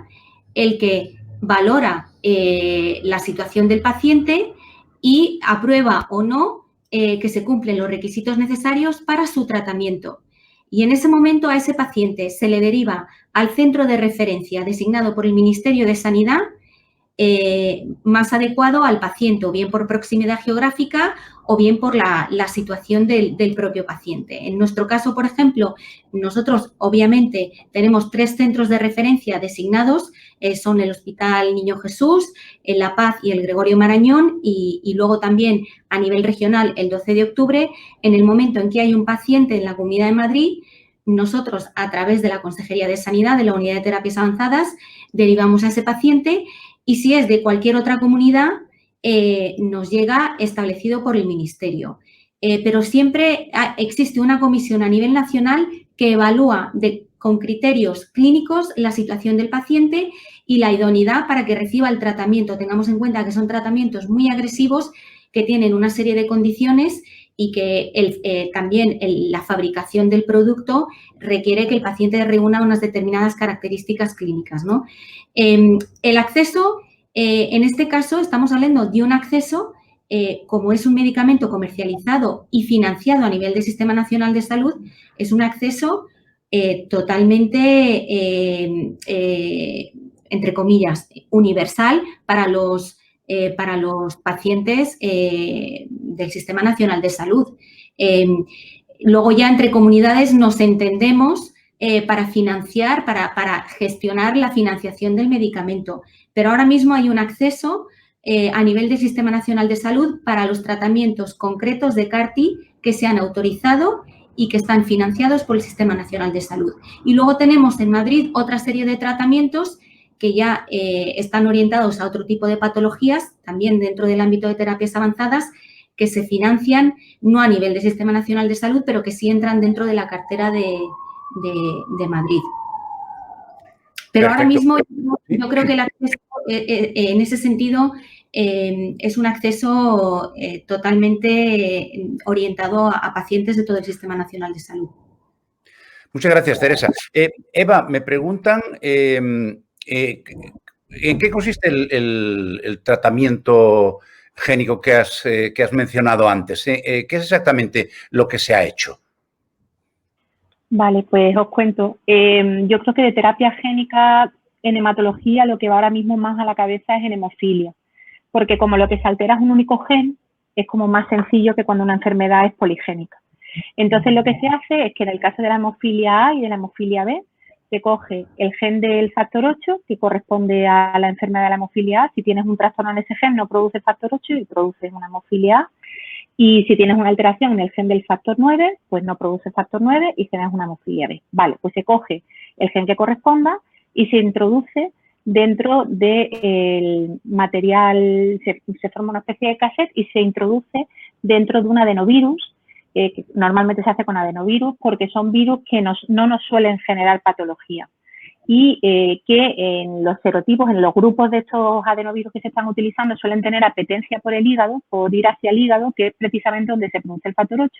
el que valora la situación del paciente y aprueba o no que se cumplen los requisitos necesarios para su tratamiento. Y en ese momento a ese paciente se le deriva al centro de referencia designado por el Ministerio de Sanidad más adecuado al paciente, o bien por proximidad geográfica o bien por la situación del propio paciente. En nuestro caso, por ejemplo, nosotros obviamente tenemos 3 centros de referencia designados, son el Hospital Niño Jesús, el La Paz y el Gregorio Marañón, y luego también a nivel regional el 12 de octubre. En el momento en que hay un paciente en la Comunidad de Madrid, nosotros, a través de la Consejería de Sanidad, de la Unidad de Terapias Avanzadas, derivamos a ese paciente, y si es de cualquier otra comunidad, nos llega establecido por el Ministerio. Pero siempre existe una comisión a nivel nacional que evalúa con criterios clínicos la situación del paciente y la idoneidad para que reciba el tratamiento. Tengamos en cuenta que son tratamientos muy agresivos, que tienen una serie de condiciones y que también la fabricación del producto requiere que el paciente reúna unas determinadas características clínicas, ¿no? El acceso, en este caso, estamos hablando de un acceso, como es un medicamento comercializado y financiado a nivel del Sistema Nacional de Salud, es un acceso totalmente, entre comillas, universal para los pacientes del Sistema Nacional de Salud. Luego ya entre comunidades nos entendemos para financiar, para gestionar la financiación del medicamento. Pero ahora mismo hay un acceso a nivel del Sistema Nacional de Salud para los tratamientos concretos de CAR-T que se han autorizado y que están financiados por el Sistema Nacional de Salud. Y luego tenemos en Madrid otra serie de tratamientos que ya están orientados a otro tipo de patologías, también dentro del ámbito de terapias avanzadas, que se financian no a nivel del Sistema Nacional de Salud, pero que sí entran dentro de la cartera de Madrid. Pero ahora mismo yo creo que el acceso, en ese sentido, es un acceso totalmente orientado a pacientes de todo el Sistema Nacional de Salud. Muchas gracias, Teresa. Eva, me preguntan ¿en qué consiste el tratamiento génico que has mencionado antes? ¿Qué es exactamente lo que se ha hecho? Vale, pues os cuento. Yo creo que de terapia génica en hematología lo que va ahora mismo más a la cabeza es en hemofilia, porque como lo que se altera es un único gen, es como más sencillo que cuando una enfermedad es poligénica. Entonces lo que se hace es que en el caso de la hemofilia A y de la hemofilia B, se coge el gen del factor 8, que corresponde a la enfermedad de la hemofilia A. Si tienes un trastorno en ese gen, no produce factor 8 y produce una hemofilia A. Y si tienes una alteración en el gen del factor 9, pues no produce factor 9 y tienes una hemofilia B. Vale, pues se coge el gen que corresponda y se introduce dentro del material, se forma una especie de cassette y se introduce dentro de un adenovirus que normalmente se hace con adenovirus, porque son virus que no nos suelen generar patología y que en los serotipos, en los grupos de estos adenovirus que se están utilizando, suelen tener apetencia por el hígado, por ir hacia el hígado, que es precisamente donde se produce el factor 8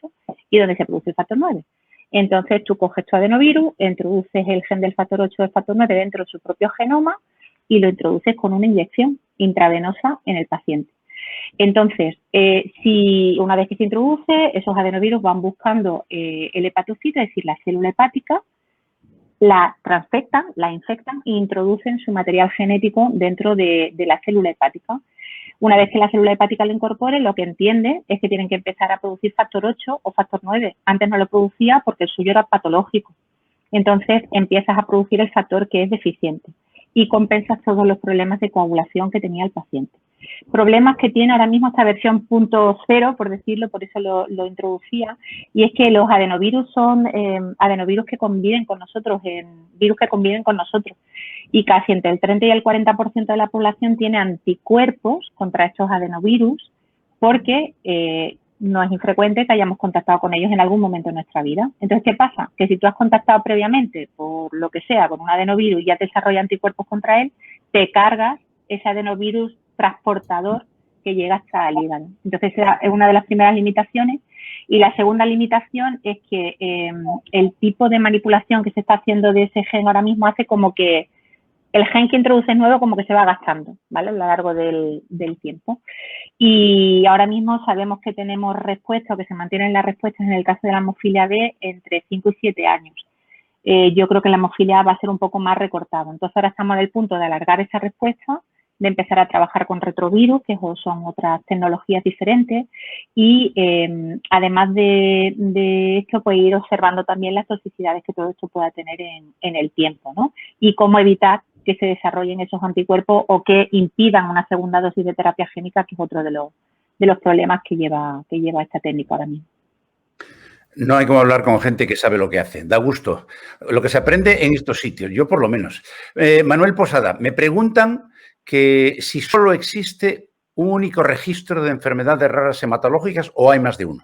y donde se produce el factor 9. Entonces, tú coges tu adenovirus, introduces el gen del factor 8 o del factor 9 dentro de su propio genoma y lo introduces con una inyección intravenosa en el paciente. Entonces, si una vez que se introduce, esos adenovirus van buscando el hepatocito, es decir, la célula hepática, la transfectan, la infectan e introducen su material genético dentro de la célula hepática. Una vez que la célula hepática lo incorpore, lo que entiende es que tienen que empezar a producir factor 8 o factor 9. Antes no lo producía porque el suyo era patológico. Entonces, empiezas a producir el factor que es deficiente y compensas todos los problemas de coagulación que tenía el paciente. Problemas que tiene ahora mismo esta versión 0.0, por decirlo, por eso lo introducía, y es que los adenovirus son adenovirus que conviven con nosotros, virus que conviven con nosotros, y casi entre el 30 y el 40% de la población tiene anticuerpos contra estos adenovirus porque no es infrecuente que hayamos contactado con ellos en algún momento de nuestra vida. Entonces, ¿qué pasa? Que si tú has contactado previamente, por lo que sea, con un adenovirus y ya te desarrolla anticuerpos contra él, te cargas ese adenovirus transportador que llega hasta el hígado. Entonces, esa es una de las primeras limitaciones. Y la segunda limitación es que el tipo de manipulación que se está haciendo de ese gen ahora mismo hace como que el gen que introduces nuevo como que se va gastando, ¿vale? A lo largo del tiempo. Y ahora mismo sabemos que tenemos respuestas, o que se mantienen las respuestas en el caso de la hemofilia B entre 5 y 7 años. Yo creo que la hemofilia va a ser un poco más recortado. Entonces, ahora estamos en el punto de alargar esa respuesta, de empezar a trabajar con retrovirus, que son otras tecnologías diferentes, y además de esto, pues ir observando también las toxicidades que todo esto pueda tener en el tiempo, ¿no? Y cómo evitar que se desarrollen esos anticuerpos o que impidan una segunda dosis de terapia génica, que es otro de los problemas que lleva esta técnica ahora mismo. No hay como hablar con gente que sabe lo que hace. Da gusto. Lo que se aprende en estos sitios, yo por lo menos. Manuel Posada, me preguntan que si solo existe un único registro de enfermedades raras hematológicas o hay más de uno.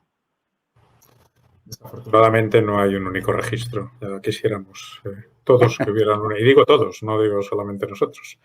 Desafortunadamente no hay un único registro. Ya quisiéramos todos que hubieran uno. Y digo todos, no digo solamente nosotros.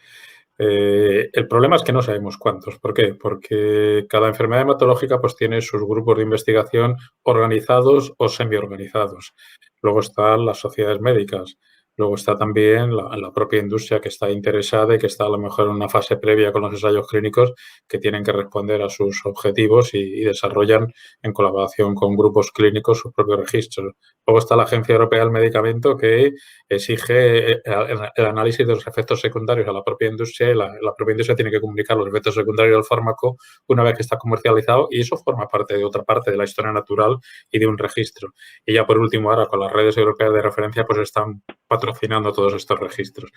El problema es que no sabemos cuántos. ¿Por qué? Porque cada enfermedad hematológica pues tiene sus grupos de investigación organizados o semi-organizados. Luego están las sociedades médicas. Luego está también la propia industria que está interesada y que está a lo mejor en una fase previa con los ensayos clínicos que tienen que responder a sus objetivos y desarrollan en colaboración con grupos clínicos sus propios registros. Luego está la Agencia Europea del Medicamento que exige el análisis de los efectos secundarios a la propia industria y la propia industria tiene que comunicar los efectos secundarios del fármaco una vez que está comercializado y eso forma parte de otra parte de la historia natural y de un registro. Y ya por último ahora con las redes europeas de referencia pues están patrocinando todos estos registros.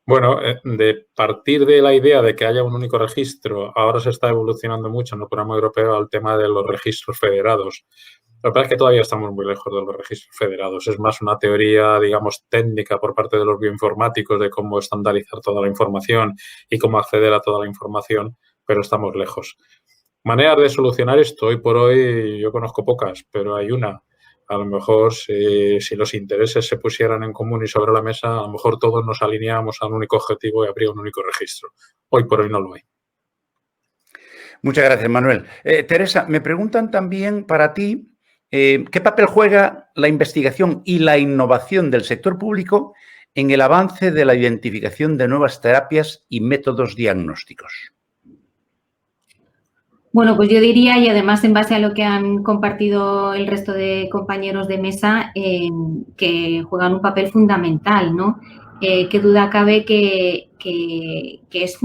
Bueno, de partir de la idea de que haya un único registro, ahora se está evolucionando mucho en el programa europeo al tema de los registros federados. Lo que pasa es que todavía estamos muy lejos de los registros federados. Es más una teoría, digamos, técnica por parte de los bioinformáticos de cómo estandarizar toda la información y cómo acceder a toda la información, pero estamos lejos. Maneras de solucionar esto, hoy por hoy yo conozco pocas, pero hay una. A lo mejor si los intereses se pusieran en común y sobre la mesa, a lo mejor todos nos alineamos a un único objetivo y habría un único registro. Hoy por hoy no lo hay. Muchas gracias, Manuel. Teresa, me preguntan también para ti, ¿qué papel juega la investigación y la innovación del sector público en el avance de la identificación de nuevas terapias y métodos diagnósticos? Bueno, pues yo diría, y además en base a lo que han compartido el resto de compañeros de mesa, que juegan un papel fundamental, ¿no? Qué duda cabe que es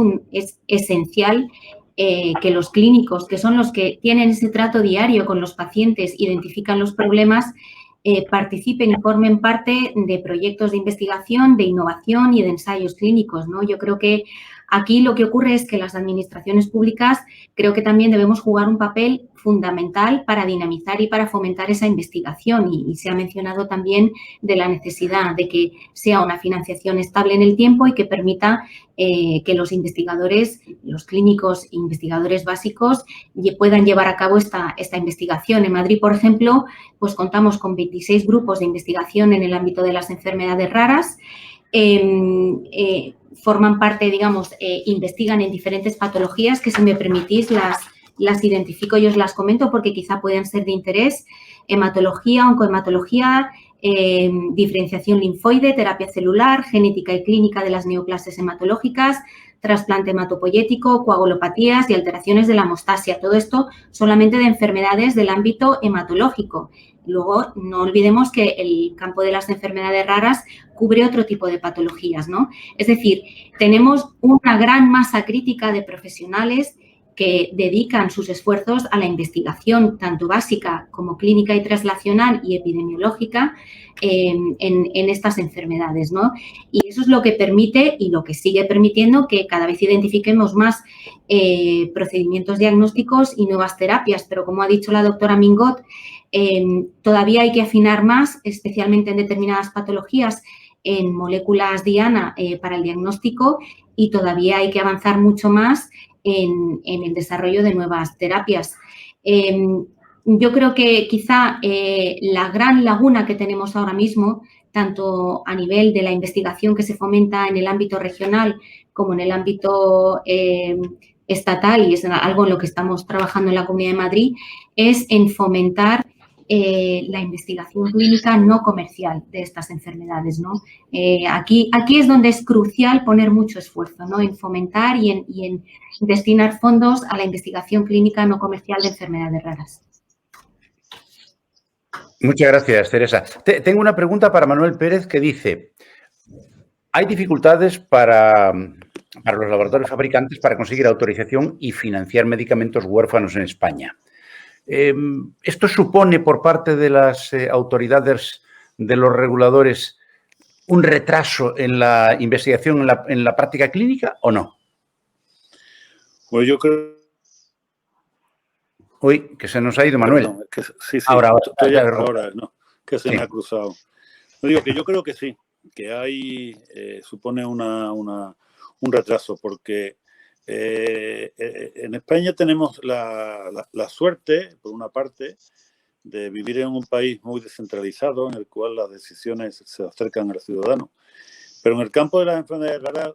esencial que los clínicos, que son los que tienen ese trato diario con los pacientes, identifican los problemas, participen y formen parte de proyectos de investigación, de innovación y de ensayos clínicos, ¿no? Yo creo que aquí lo que ocurre es que las administraciones públicas creo que también debemos jugar un papel fundamental para dinamizar y para fomentar esa investigación. Y se ha mencionado también de la necesidad de que sea una financiación estable en el tiempo y que permita que los investigadores, los clínicos e investigadores básicos puedan llevar a cabo esta investigación. En Madrid, por ejemplo, pues contamos con 26 grupos de investigación en el ámbito de las enfermedades raras. Forman parte, digamos, investigan en diferentes patologías que, si me permitís, las identifico y os las comento porque quizá puedan ser de interés. Hematología, oncohematología, diferenciación linfoide, terapia celular, genética y clínica de las neoplasias hematológicas, trasplante hematopoyético, coagulopatías y alteraciones de la hemostasia. Todo esto solamente de enfermedades del ámbito hematológico. Luego, no olvidemos que el campo de las enfermedades raras cubre otro tipo de patologías, ¿no? Es decir, tenemos una gran masa crítica de profesionales que dedican sus esfuerzos a la investigación, tanto básica como clínica y translacional y epidemiológica, en estas enfermedades, ¿no? Y eso es lo que permite y lo que sigue permitiendo que cada vez identifiquemos más procedimientos diagnósticos y nuevas terapias. Pero, como ha dicho la doctora Mingot, todavía hay que afinar más, especialmente en determinadas patologías, en moléculas diana para el diagnóstico, y todavía hay que avanzar mucho más en el desarrollo de nuevas terapias. Yo creo que quizá la gran laguna que tenemos ahora mismo, tanto a nivel de la investigación que se fomenta en el ámbito regional como en el ámbito estatal, y es algo en lo que estamos trabajando en la Comunidad de Madrid, es en fomentar la investigación clínica no comercial de estas enfermedades, ¿no? Aquí es donde es crucial poner mucho esfuerzo, ¿no? En fomentar y en destinar fondos a la investigación clínica no comercial de enfermedades raras. Muchas gracias, Teresa. Tengo una pregunta para Manuel Pérez que dice: ¿hay dificultades para los laboratorios fabricantes para conseguir autorización y financiar medicamentos huérfanos en España? ¿Esto supone por parte de las autoridades, de los reguladores, un retraso en la investigación, en la práctica clínica o no? Pues yo creo... Uy, que se nos ha ido Manuel. Perdón, que sí, ahora, no, que se me ha cruzado. Digo que yo creo que sí, que hay, supone un retraso, porque en España tenemos la suerte, por una parte, de vivir en un país muy descentralizado, en el cual las decisiones se acercan al ciudadano. Pero en el campo de las enfermedades raras,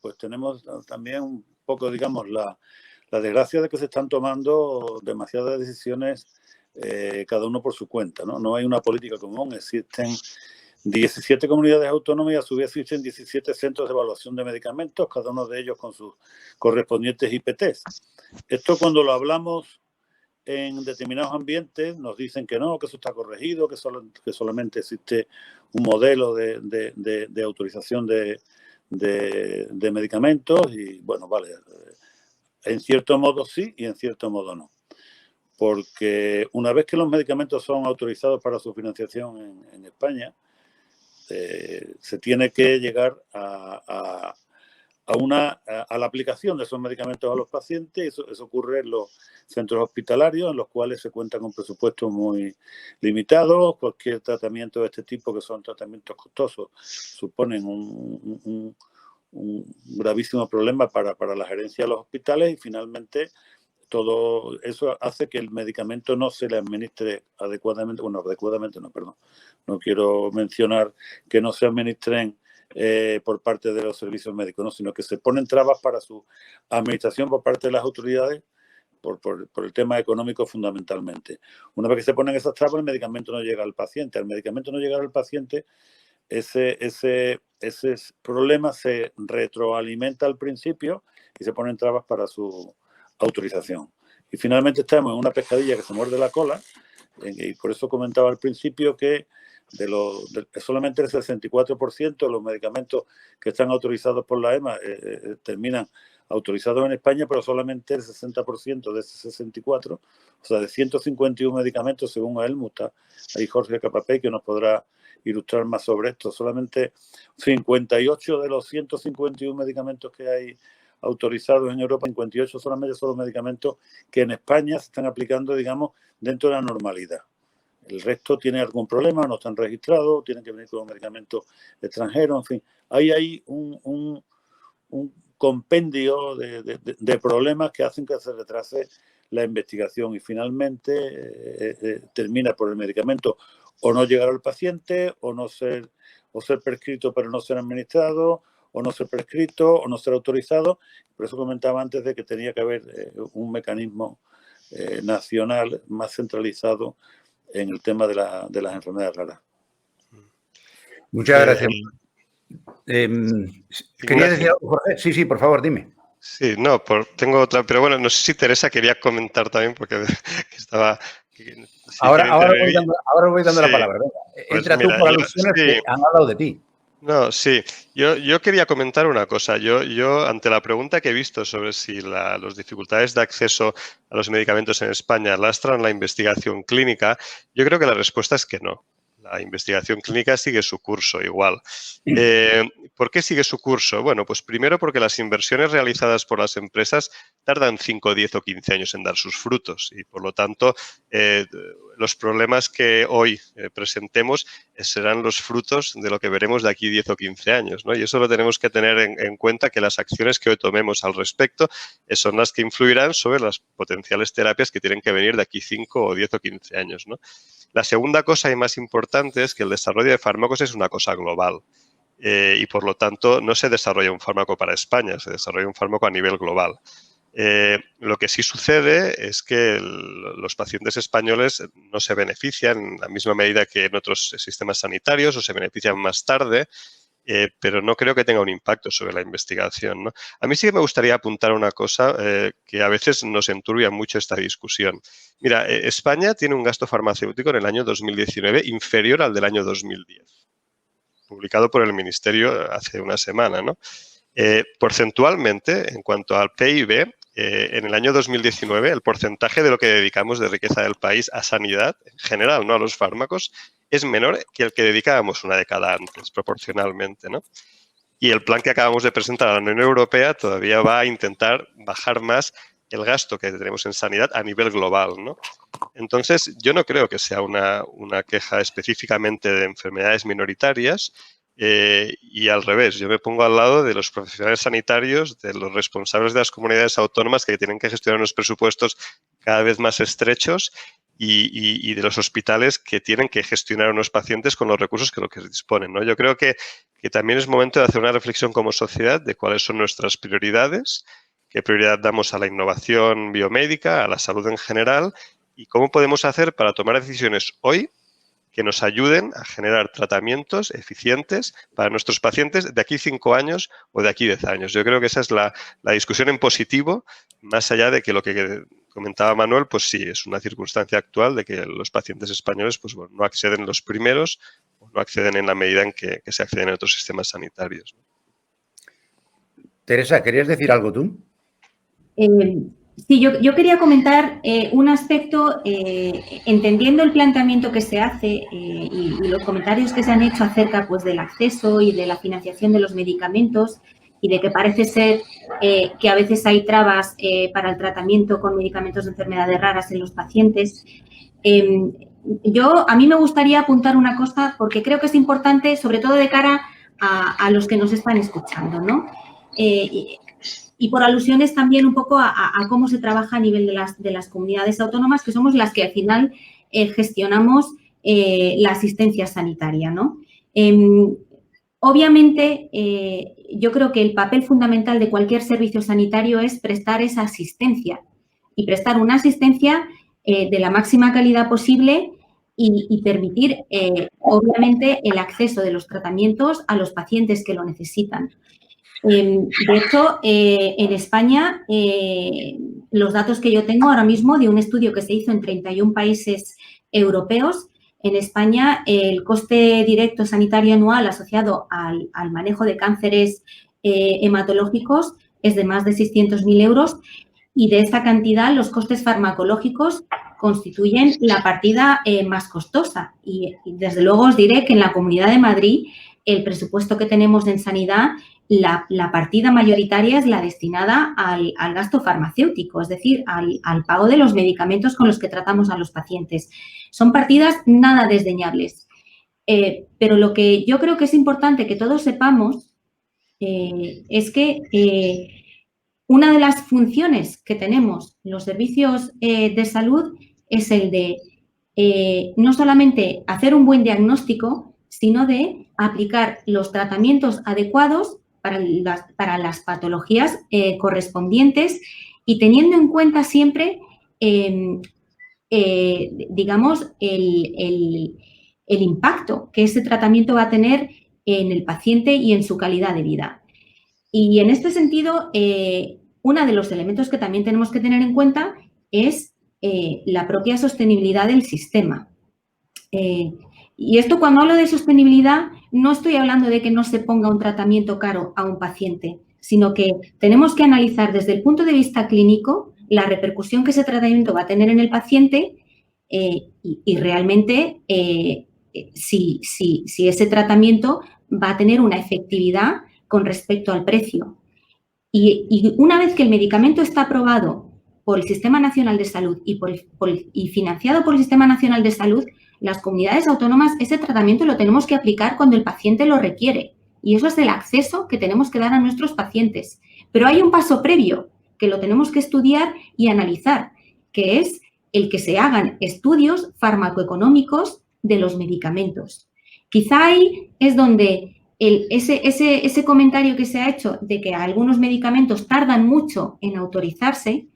pues tenemos también un poco, digamos, la desgracia de que se están tomando demasiadas decisiones, cada uno por su cuenta, ¿no? No hay una política común, existen 17 comunidades autónomas y a su vez existen 17 centros de evaluación de medicamentos, cada uno de ellos con sus correspondientes IPTs. Esto, cuando lo hablamos en determinados ambientes, nos dicen que no, que eso está corregido, que solamente existe un modelo de autorización de medicamentos, y bueno, vale, en cierto modo sí y en cierto modo no. Porque una vez que los medicamentos son autorizados para su financiación en España, se tiene que llegar a la aplicación de esos medicamentos a los pacientes. Eso ocurre en los centros hospitalarios, en los cuales se cuenta con presupuestos muy limitados. Cualquier tratamiento de este tipo, que son tratamientos costosos, suponen un gravísimo problema para la gerencia de los hospitales, y finalmente todo eso hace que el medicamento no se le administre adecuadamente. Bueno, adecuadamente no, perdón. No quiero mencionar que no se administren por parte de los servicios médicos, ¿no? Sino que se ponen trabas para su administración por parte de las autoridades por el tema económico, fundamentalmente. Una vez que se ponen esas trabas, el medicamento no llega al paciente. Al medicamento no llegar al paciente, ese problema se retroalimenta al principio y se ponen trabas para su autorización. Y finalmente estamos en una pescadilla que se muerde la cola, y por eso comentaba al principio que solamente el 64% de los medicamentos que están autorizados por la EMA terminan autorizados en España, pero solamente el 60% de ese 64%, o sea, de 151 medicamentos, según Helmut. Ahí Jorge Capapey, que nos podrá ilustrar más sobre esto. Solamente 58 de los 151 medicamentos que hay autorizados en Europa, 58 solamente son los medicamentos que en España se están aplicando, digamos, dentro de la normalidad. El resto tiene algún problema, no están registrados, tienen que venir con medicamentos extranjeros, en fin. Hay un compendio de problemas que hacen que se retrase la investigación y finalmente termina por el medicamento o no llegar al paciente o ser prescrito pero no ser administrado, o no ser prescrito o no ser autorizado. Por eso comentaba antes de que tenía que haber un mecanismo nacional más centralizado en el tema de las enfermedades raras. Muchas gracias. ¿Quería decir algo, Jorge? Sí, por favor, dime. Sí, no, tengo otra, pero bueno, no sé si Teresa quería comentar también porque estaba... Ahora voy dando la palabra. Venga. Pues entra mira, tú por alusiones que han hablado de ti. No, sí. Yo quería comentar una cosa. Yo ante la pregunta que he visto sobre si las dificultades de acceso a los medicamentos en España lastran la investigación clínica, yo creo que la respuesta es que no. La investigación clínica sigue su curso igual. ¿Por qué sigue su curso? Bueno, pues primero porque las inversiones realizadas por las empresas tardan 5, 10 o 15 años en dar sus frutos y, por lo tanto, los problemas que hoy presentemos serán los frutos de lo que veremos de aquí 10 o 15 años, ¿no? Y eso lo tenemos que tener en cuenta, que las acciones que hoy tomemos al respecto son las que influirán sobre las potenciales terapias que tienen que venir de aquí 5 o 10 o 15 años, ¿no? La segunda cosa y más importante es que el desarrollo de fármacos es una cosa global y, por lo tanto, no se desarrolla un fármaco para España, se desarrolla un fármaco a nivel global. Lo que sí sucede es que los pacientes españoles no se benefician en la misma medida que en otros sistemas sanitarios o se benefician más tarde, pero no creo que tenga un impacto sobre la investigación, ¿no? A mí sí que me gustaría apuntar una cosa que a veces nos enturbia mucho esta discusión. Mira, España tiene un gasto farmacéutico en el año 2019 inferior al del año 2010, publicado por el Ministerio hace una semana, ¿no? Porcentualmente, en cuanto al PIB, en el año 2019 el porcentaje de lo que dedicamos de riqueza del país a sanidad, en general, no a los fármacos, es menor que el que dedicábamos una década antes, proporcionalmente, ¿no? Y el plan que acabamos de presentar a la Unión Europea todavía va a intentar bajar más el gasto que tenemos en sanidad a nivel global, ¿no? Entonces, yo no creo que sea una queja específicamente de enfermedades minoritarias, y al revés, yo me pongo al lado de los profesionales sanitarios, de los responsables de las comunidades autónomas que tienen que gestionar unos presupuestos cada vez más estrechos y de los hospitales que tienen que gestionar a unos pacientes con los recursos que disponen, ¿no? Yo creo que también es momento de hacer una reflexión como sociedad de cuáles son nuestras prioridades, qué prioridad damos a la innovación biomédica, a la salud en general y cómo podemos hacer para tomar decisiones hoy que nos ayuden a generar tratamientos eficientes para nuestros pacientes de aquí 5 años o de aquí 10 años. Yo creo que esa es la discusión en positivo, más allá de que lo que comentaba Manuel, pues sí, es una circunstancia actual de que los pacientes españoles pues, bueno, no acceden los primeros o no acceden en la medida en que se acceden en otros sistemas sanitarios. Teresa, ¿querías decir algo tú? Sí, yo quería comentar un aspecto, entendiendo el planteamiento que se hace y los comentarios que se han hecho acerca pues, del acceso y de la financiación de los medicamentos y de que parece ser que a veces hay trabas para el tratamiento con medicamentos de enfermedades raras en los pacientes. A mí me gustaría apuntar una cosa porque creo que es importante, sobre todo de cara a los que nos están escuchando, ¿no? Y por alusiones también un poco a cómo se trabaja a nivel de las comunidades autónomas, que somos las que al final gestionamos la asistencia sanitaria, ¿no? Obviamente, yo creo que el papel fundamental de cualquier servicio sanitario es prestar esa asistencia y prestar una asistencia de la máxima calidad posible y permitir, obviamente, el acceso de los tratamientos a los pacientes que lo necesitan. De hecho, en España, los datos que yo tengo ahora mismo de un estudio que se hizo en 31 países europeos, en España el coste directo sanitario anual asociado al manejo de cánceres hematológicos es de más de 600.000 euros y de esta cantidad los costes farmacológicos constituyen la partida más costosa. Y desde luego os diré que en la Comunidad de Madrid el presupuesto que tenemos en sanidad la partida mayoritaria es la destinada al gasto farmacéutico, es decir, al pago de los medicamentos con los que tratamos a los pacientes. Son partidas nada desdeñables. Pero lo que yo creo que es importante que todos sepamos es que una de las funciones que tenemos los servicios de salud es el de no solamente hacer un buen diagnóstico, sino de aplicar los tratamientos adecuados para las patologías correspondientes y teniendo en cuenta siempre, digamos, el impacto que ese tratamiento va a tener en el paciente y en su calidad de vida. Y en este sentido, uno de los elementos que también tenemos que tener en cuenta es la propia sostenibilidad del sistema. Y esto, cuando hablo de sostenibilidad, no estoy hablando de que no se ponga un tratamiento caro a un paciente, sino que tenemos que analizar desde el punto de vista clínico la repercusión que ese tratamiento va a tener en el paciente y realmente si ese tratamiento va a tener una efectividad con respecto al precio. Y una vez que el medicamento está aprobado por el Sistema Nacional de Salud y financiado por el Sistema Nacional de Salud, las comunidades autónomas, ese tratamiento lo tenemos que aplicar cuando el paciente lo requiere. Y eso es el acceso que tenemos que dar a nuestros pacientes. Pero hay un paso previo que lo tenemos que estudiar y analizar, que es el que se hagan estudios farmacoeconómicos de los medicamentos. Quizá ahí es donde ese comentario que se ha hecho de que algunos medicamentos tardan mucho en autorizarse,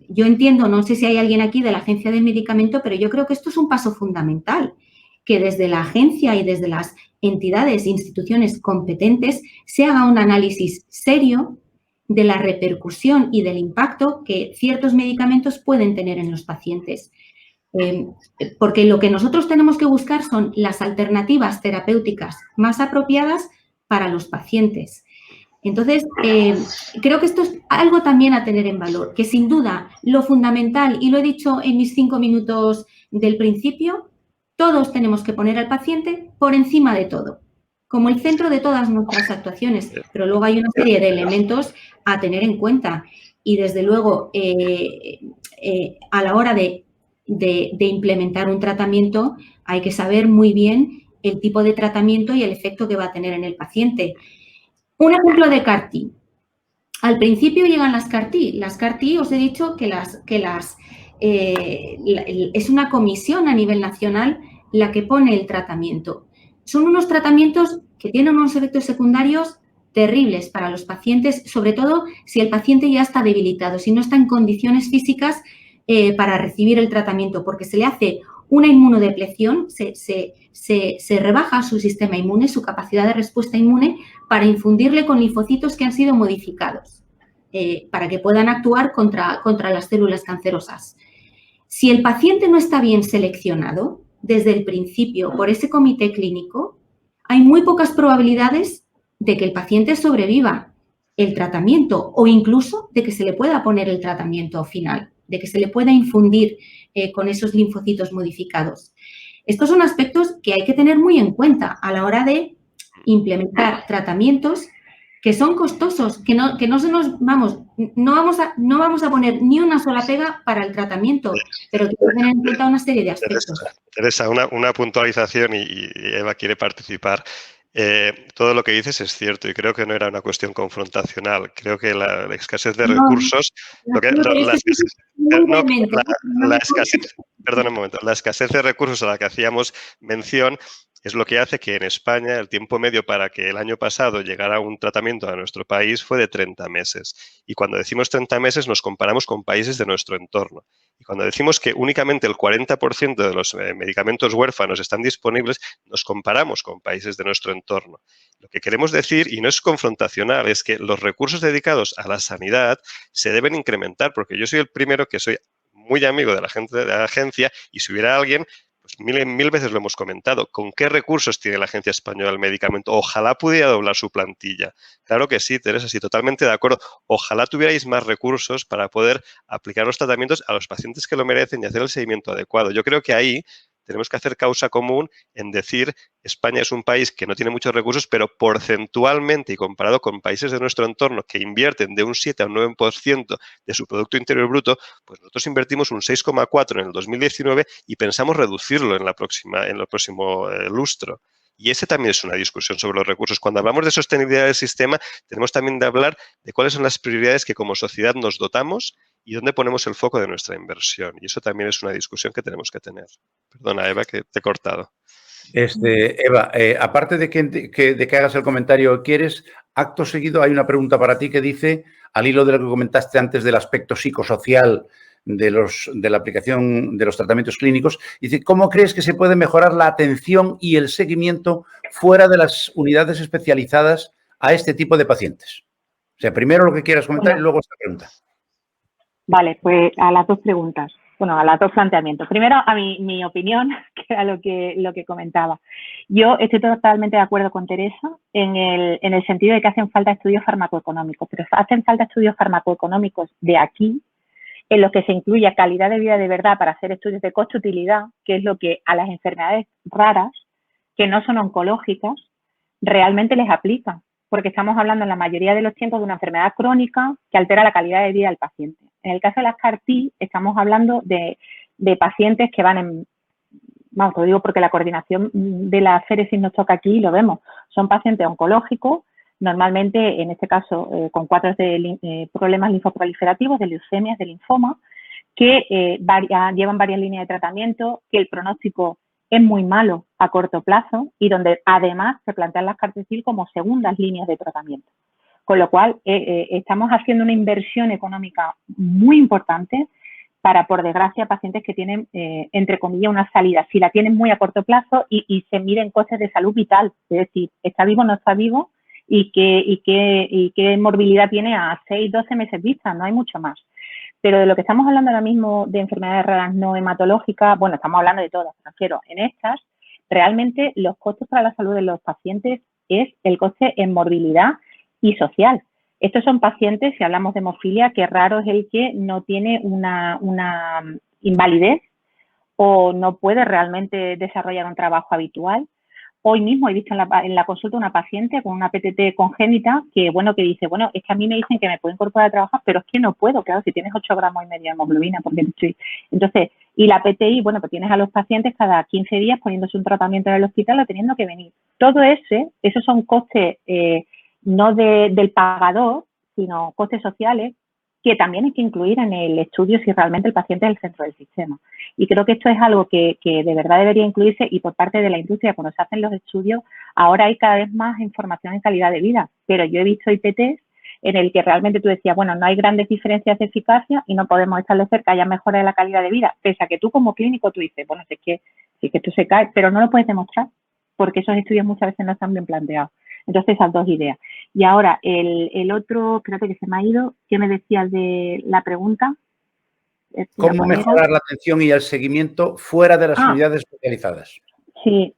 yo entiendo, no sé si hay alguien aquí de la Agencia del Medicamento, pero yo creo que esto es un paso fundamental, que desde la agencia y desde las entidades e instituciones competentes se haga un análisis serio de la repercusión y del impacto que ciertos medicamentos pueden tener en los pacientes. Porque lo que nosotros tenemos que buscar son las alternativas terapéuticas más apropiadas para los pacientes. Entonces, creo que esto es algo también a tener en valor, que sin duda lo fundamental, y lo he dicho en mis 5 minutos del principio, todos tenemos que poner al paciente por encima de todo, como el centro de todas nuestras actuaciones, pero luego hay una serie de elementos a tener en cuenta y, desde luego, a la hora de implementar un tratamiento hay que saber muy bien el tipo de tratamiento y el efecto que va a tener en el paciente. Un ejemplo de CAR-T. Al principio llegan las CAR-T. Las CAR-T, os he dicho que es una comisión a nivel nacional la que pone el tratamiento. Son unos tratamientos que tienen unos efectos secundarios terribles para los pacientes, sobre todo si el paciente ya está debilitado, si no está en condiciones físicas para recibir el tratamiento, porque se le hace una inmunodepleción, se rebaja su sistema inmune, su capacidad de respuesta inmune, para infundirle con linfocitos que han sido modificados, para que puedan actuar contra las células cancerosas. Si el paciente no está bien seleccionado desde el principio por ese comité clínico, hay muy pocas probabilidades de que el paciente sobreviva el tratamiento o incluso de que se le pueda poner el tratamiento final, de que se le pueda infundir con esos linfocitos modificados. Estos son aspectos que hay que tener muy en cuenta a la hora de implementar tratamientos que son costosos, que no vamos a poner ni una sola pega para el tratamiento, pero que hay que tener en cuenta una serie de aspectos. Teresa, una puntualización y Eva quiere participar. Todo lo que dices es cierto y creo que no era una cuestión confrontacional. Creo que la escasez de recursos, la escasez de recursos a la que hacíamos mención es lo que hace que en España el tiempo medio para que el año pasado llegara un tratamiento a nuestro país fue de 30 meses. Y cuando decimos 30 meses nos comparamos con países de nuestro entorno. Y cuando decimos que únicamente el 40% de los medicamentos huérfanos están disponibles, nos comparamos con países de nuestro entorno. Lo que queremos decir, y no es confrontacional, es que los recursos dedicados a la sanidad se deben incrementar, porque yo soy el primero que soy muy amigo de la gente de la agencia y si hubiera alguien, pues mil veces lo hemos comentado, ¿con qué recursos tiene la Agencia Española del Medicamento? Ojalá pudiera doblar su plantilla. Claro que sí, Teresa, sí, totalmente de acuerdo. Ojalá tuvierais más recursos para poder aplicar los tratamientos a los pacientes que lo merecen y hacer el seguimiento adecuado. Yo creo que ahí tenemos que hacer causa común en decir España es un país que no tiene muchos recursos, pero porcentualmente y comparado con países de nuestro entorno que invierten de un 7 a un 9% de su Producto Interior Bruto, pues nosotros invertimos un 6,4 en el 2019 y pensamos reducirlo en el próximo lustro. Y ese también es una discusión sobre los recursos. Cuando hablamos de sostenibilidad del sistema, tenemos también de hablar de cuáles son las prioridades que como sociedad nos dotamos y dónde ponemos el foco de nuestra inversión. Y eso también es una discusión que tenemos que tener. Perdona, Eva, que te he cortado. Eva, aparte de que hagas el comentario que quieres, acto seguido hay una pregunta para ti que dice, al hilo de lo que comentaste antes del aspecto psicosocial de la aplicación de los tratamientos clínicos, dice, ¿cómo crees que se puede mejorar la atención y el seguimiento fuera de las unidades especializadas a este tipo de pacientes? O sea, primero lo que quieras comentar y luego esta pregunta. Vale, pues a las dos preguntas. Bueno, a los dos planteamientos. Primero, a mi opinión, que era lo que comentaba. Yo estoy totalmente de acuerdo con Teresa en el sentido de que hacen falta estudios farmacoeconómicos, pero hacen falta estudios farmacoeconómicos de aquí, en los que se incluya calidad de vida de verdad para hacer estudios de coste-utilidad, que es lo que a las enfermedades raras, que no son oncológicas, realmente les aplica, porque estamos hablando en la mayoría de los tiempos de una enfermedad crónica que altera la calidad de vida del paciente. En el caso de las CAR-T, estamos hablando de pacientes que van en... Vamos, lo digo porque la coordinación de la féresis nos toca aquí y lo vemos. Son pacientes oncológicos, normalmente, en este caso, con cuadros de problemas linfoproliferativos, de leucemias, de linfoma, que llevan varias líneas de tratamiento, que el pronóstico es muy malo a corto plazo y donde además se plantean las CAR-T como segundas líneas de tratamiento. Con lo cual, estamos haciendo una inversión económica muy importante para, por desgracia, pacientes que tienen, entre comillas, una salida. Si la tienen muy a corto plazo y se miden costes de salud vital, es decir, ¿está vivo o no está vivo? Y qué morbilidad tiene a 6, 12 meses vista, no hay mucho más. Pero de lo que estamos hablando ahora mismo de enfermedades raras no hematológicas, bueno, estamos hablando de todas, pero en estas, realmente los costos para la salud de los pacientes es el coste en morbilidad y social. Estos son pacientes, si hablamos de hemofilia, que raro es el que no tiene una invalidez o no puede realmente desarrollar un trabajo habitual. Hoy mismo he visto en la consulta una paciente con una PTT congénita que dice, es que a mí me dicen que me puedo incorporar a trabajar, pero es que no puedo, claro, si tienes 8 gramos y medio de hemoglobina, porque estoy... Entonces, y la PTI, pues tienes a los pacientes cada 15 días poniéndose un tratamiento en el hospital o teniendo que venir. Todo esos son costes no del pagador, sino costes sociales, que también hay que incluir en el estudio si realmente el paciente es el centro del sistema. Y creo que esto es algo que de verdad debería incluirse y por parte de la industria, cuando se hacen los estudios, ahora hay cada vez más información en calidad de vida. Pero yo he visto IPTs en el que realmente tú decías, no hay grandes diferencias de eficacia y no podemos establecer que haya mejora de la calidad de vida, pese a que tú como clínico tú dices, es que esto se cae, pero no lo puedes demostrar porque esos estudios muchas veces no están bien planteados. Entonces, esas dos ideas. Y ahora, el otro, espérate que se me ha ido, ¿qué me decías de la pregunta? ¿Cómo mejorar la atención y el seguimiento fuera de las unidades especializadas? Sí.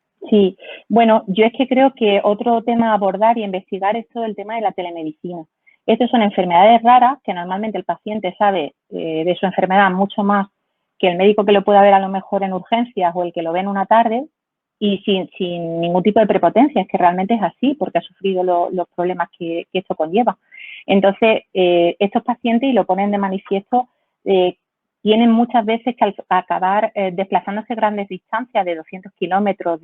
Bueno, yo es que creo que otro tema a abordar y investigar es todo el tema de la telemedicina. Estas son enfermedades raras que normalmente el paciente sabe de su enfermedad mucho más que el médico que lo pueda ver a lo mejor en urgencias o el que lo ve en una tarde, y sin ningún tipo de prepotencia, es que realmente es así, porque ha sufrido los problemas que esto conlleva. Entonces, estos pacientes, y lo ponen de manifiesto, tienen muchas veces que acabar desplazándose grandes distancias de 200 kilómetros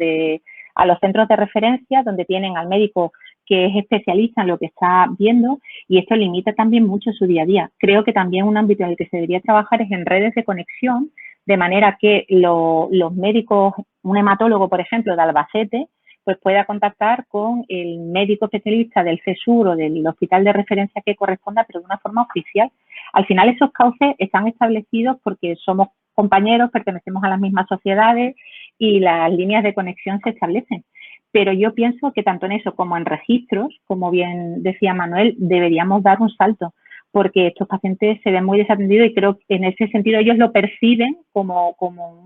a los centros de referencia, donde tienen al médico que es especialista en lo que está viendo, y esto limita también mucho su día a día. Creo que también un ámbito en el que se debería trabajar es en redes de conexión, de manera que los médicos, un hematólogo, por ejemplo, de Albacete, pues pueda contactar con el médico especialista del CESUR o del hospital de referencia que corresponda, pero de una forma oficial. Al final, esos cauces están establecidos porque somos compañeros, pertenecemos a las mismas sociedades y las líneas de conexión se establecen. Pero yo pienso que tanto en eso como en registros, como bien decía Manuel, deberíamos dar un salto, porque estos pacientes se ven muy desatendidos y creo que en ese sentido ellos lo perciben como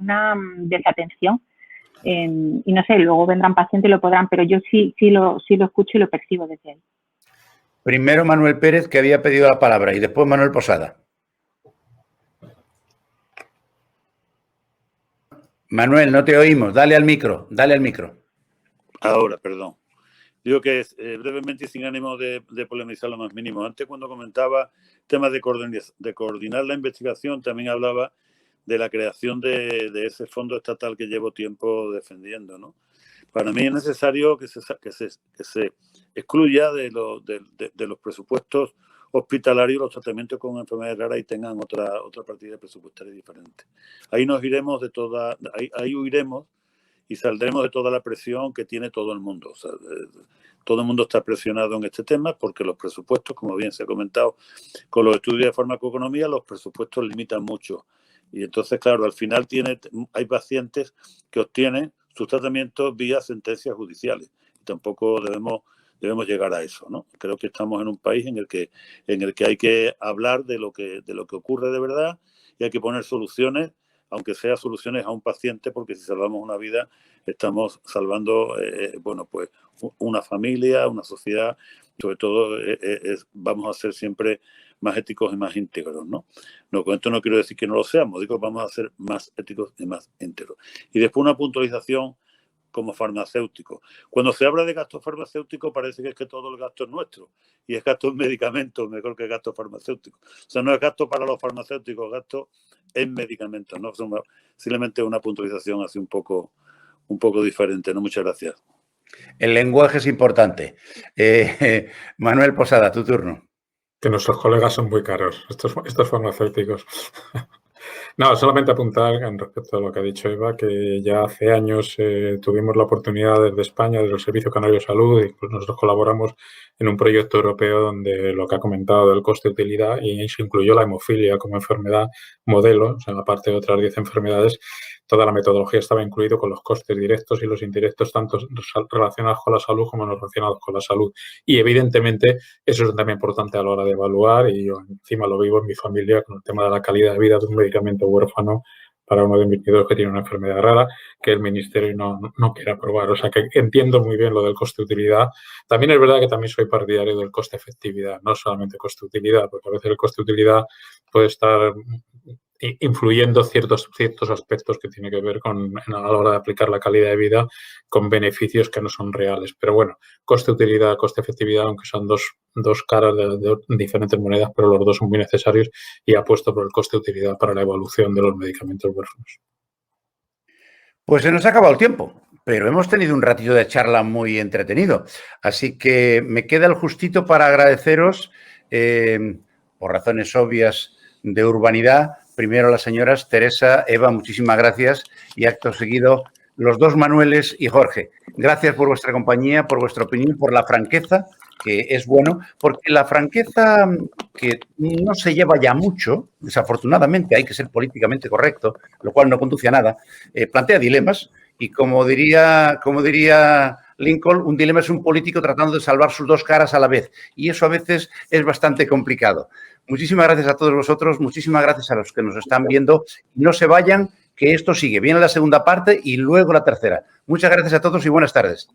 una desatención. Y no sé, luego vendrán pacientes y lo podrán, pero yo sí lo escucho y lo percibo desde ahí. Primero Manuel Pérez, que había pedido la palabra, y después Manuel Posada. Manuel, no te oímos. Dale al micro, dale al micro. Ahora, perdón. Digo que brevemente y sin ánimo de polemizar lo más mínimo. Antes, cuando comentaba temas de coordinar la investigación, también hablaba de la creación de ese fondo estatal que llevo tiempo defendiendo, ¿no? Para mí es necesario que se excluya de los presupuestos hospitalarios los tratamientos con enfermedades raras y tengan otra partida presupuestaria diferente. Ahí nos iremos ahí huiremos y saldremos de toda la presión que tiene todo el mundo. O sea, todo el mundo está presionado en este tema porque los presupuestos, como bien se ha comentado, con los estudios de farmacoeconomía, los presupuestos limitan mucho. Y entonces, claro, al final hay pacientes que obtienen sus tratamientos vía sentencias judiciales. Y tampoco debemos llegar a eso, ¿no? Creo que estamos en un país en el que hay que hablar de lo que ocurre de verdad y hay que poner soluciones, aunque sea soluciones a un paciente, porque si salvamos una vida, estamos salvando, pues una familia, una sociedad. Sobre todo, vamos a ser siempre más éticos y más íntegros, ¿no? No, con esto no quiero decir que no lo seamos, digo que vamos a ser más éticos y más íntegros. Y después una puntualización como farmacéutico. Cuando se habla de gasto farmacéutico parece que es que todo el gasto es nuestro y es gasto en medicamentos mejor que gasto farmacéutico. O sea, no es gasto para los farmacéuticos, es gasto en medicamentos, ¿no? Simplemente una puntualización así un poco diferente, ¿no? Muchas gracias. El lenguaje es importante. Manuel Posada, tu turno. Que nuestros colegas son muy caros, estos farmacéuticos. No, solamente apuntar en respecto a lo que ha dicho Eva, que ya hace años tuvimos la oportunidad desde España, desde el Servicio Canario de Salud, y pues nosotros colaboramos en un proyecto europeo donde lo que ha comentado del coste-utilidad y se incluyó la hemofilia como enfermedad modelo, o sea, aparte de otras 10 enfermedades, toda la metodología estaba incluido con los costes directos y los indirectos, tanto relacionados con la salud como no relacionados con la salud. Y evidentemente eso es también importante a la hora de evaluar, y yo encima lo vivo en mi familia con el tema de la calidad de vida de un medicamento huérfano para uno de mis nietos que tiene una enfermedad rara que el Ministerio no quiere aprobar. O sea que entiendo muy bien lo del coste-utilidad. También es verdad que también soy partidario del coste-efectividad, no solamente coste-utilidad, porque a veces el coste-utilidad puede estar influyendo ciertos aspectos que tiene que ver a la hora de aplicar la calidad de vida con beneficios que no son reales. Pero bueno, coste-utilidad, coste-efectividad, aunque son dos caras de diferentes monedas, pero los dos son muy necesarios, y apuesto por el coste-utilidad para la evolución de los medicamentos huérfanos. Pues se nos ha acabado el tiempo, pero hemos tenido un ratito de charla muy entretenido. Así que me queda el justito para agradeceros, por razones obvias de urbanidad, primero a las señoras Teresa, Eva, muchísimas gracias, y acto seguido los dos Manueles y Jorge. Gracias por vuestra compañía, por vuestra opinión, por la franqueza, que es bueno, porque la franqueza que no se lleva ya mucho, desafortunadamente hay que ser políticamente correcto, lo cual no conduce a nada, plantea dilemas, y como diría Lincoln, un dilema es un político tratando de salvar sus dos caras a la vez, y eso a veces es bastante complicado. Muchísimas gracias a todos vosotros, muchísimas gracias a los que nos están viendo. No se vayan, que esto sigue. Viene la segunda parte y luego la tercera. Muchas gracias a todos y buenas tardes.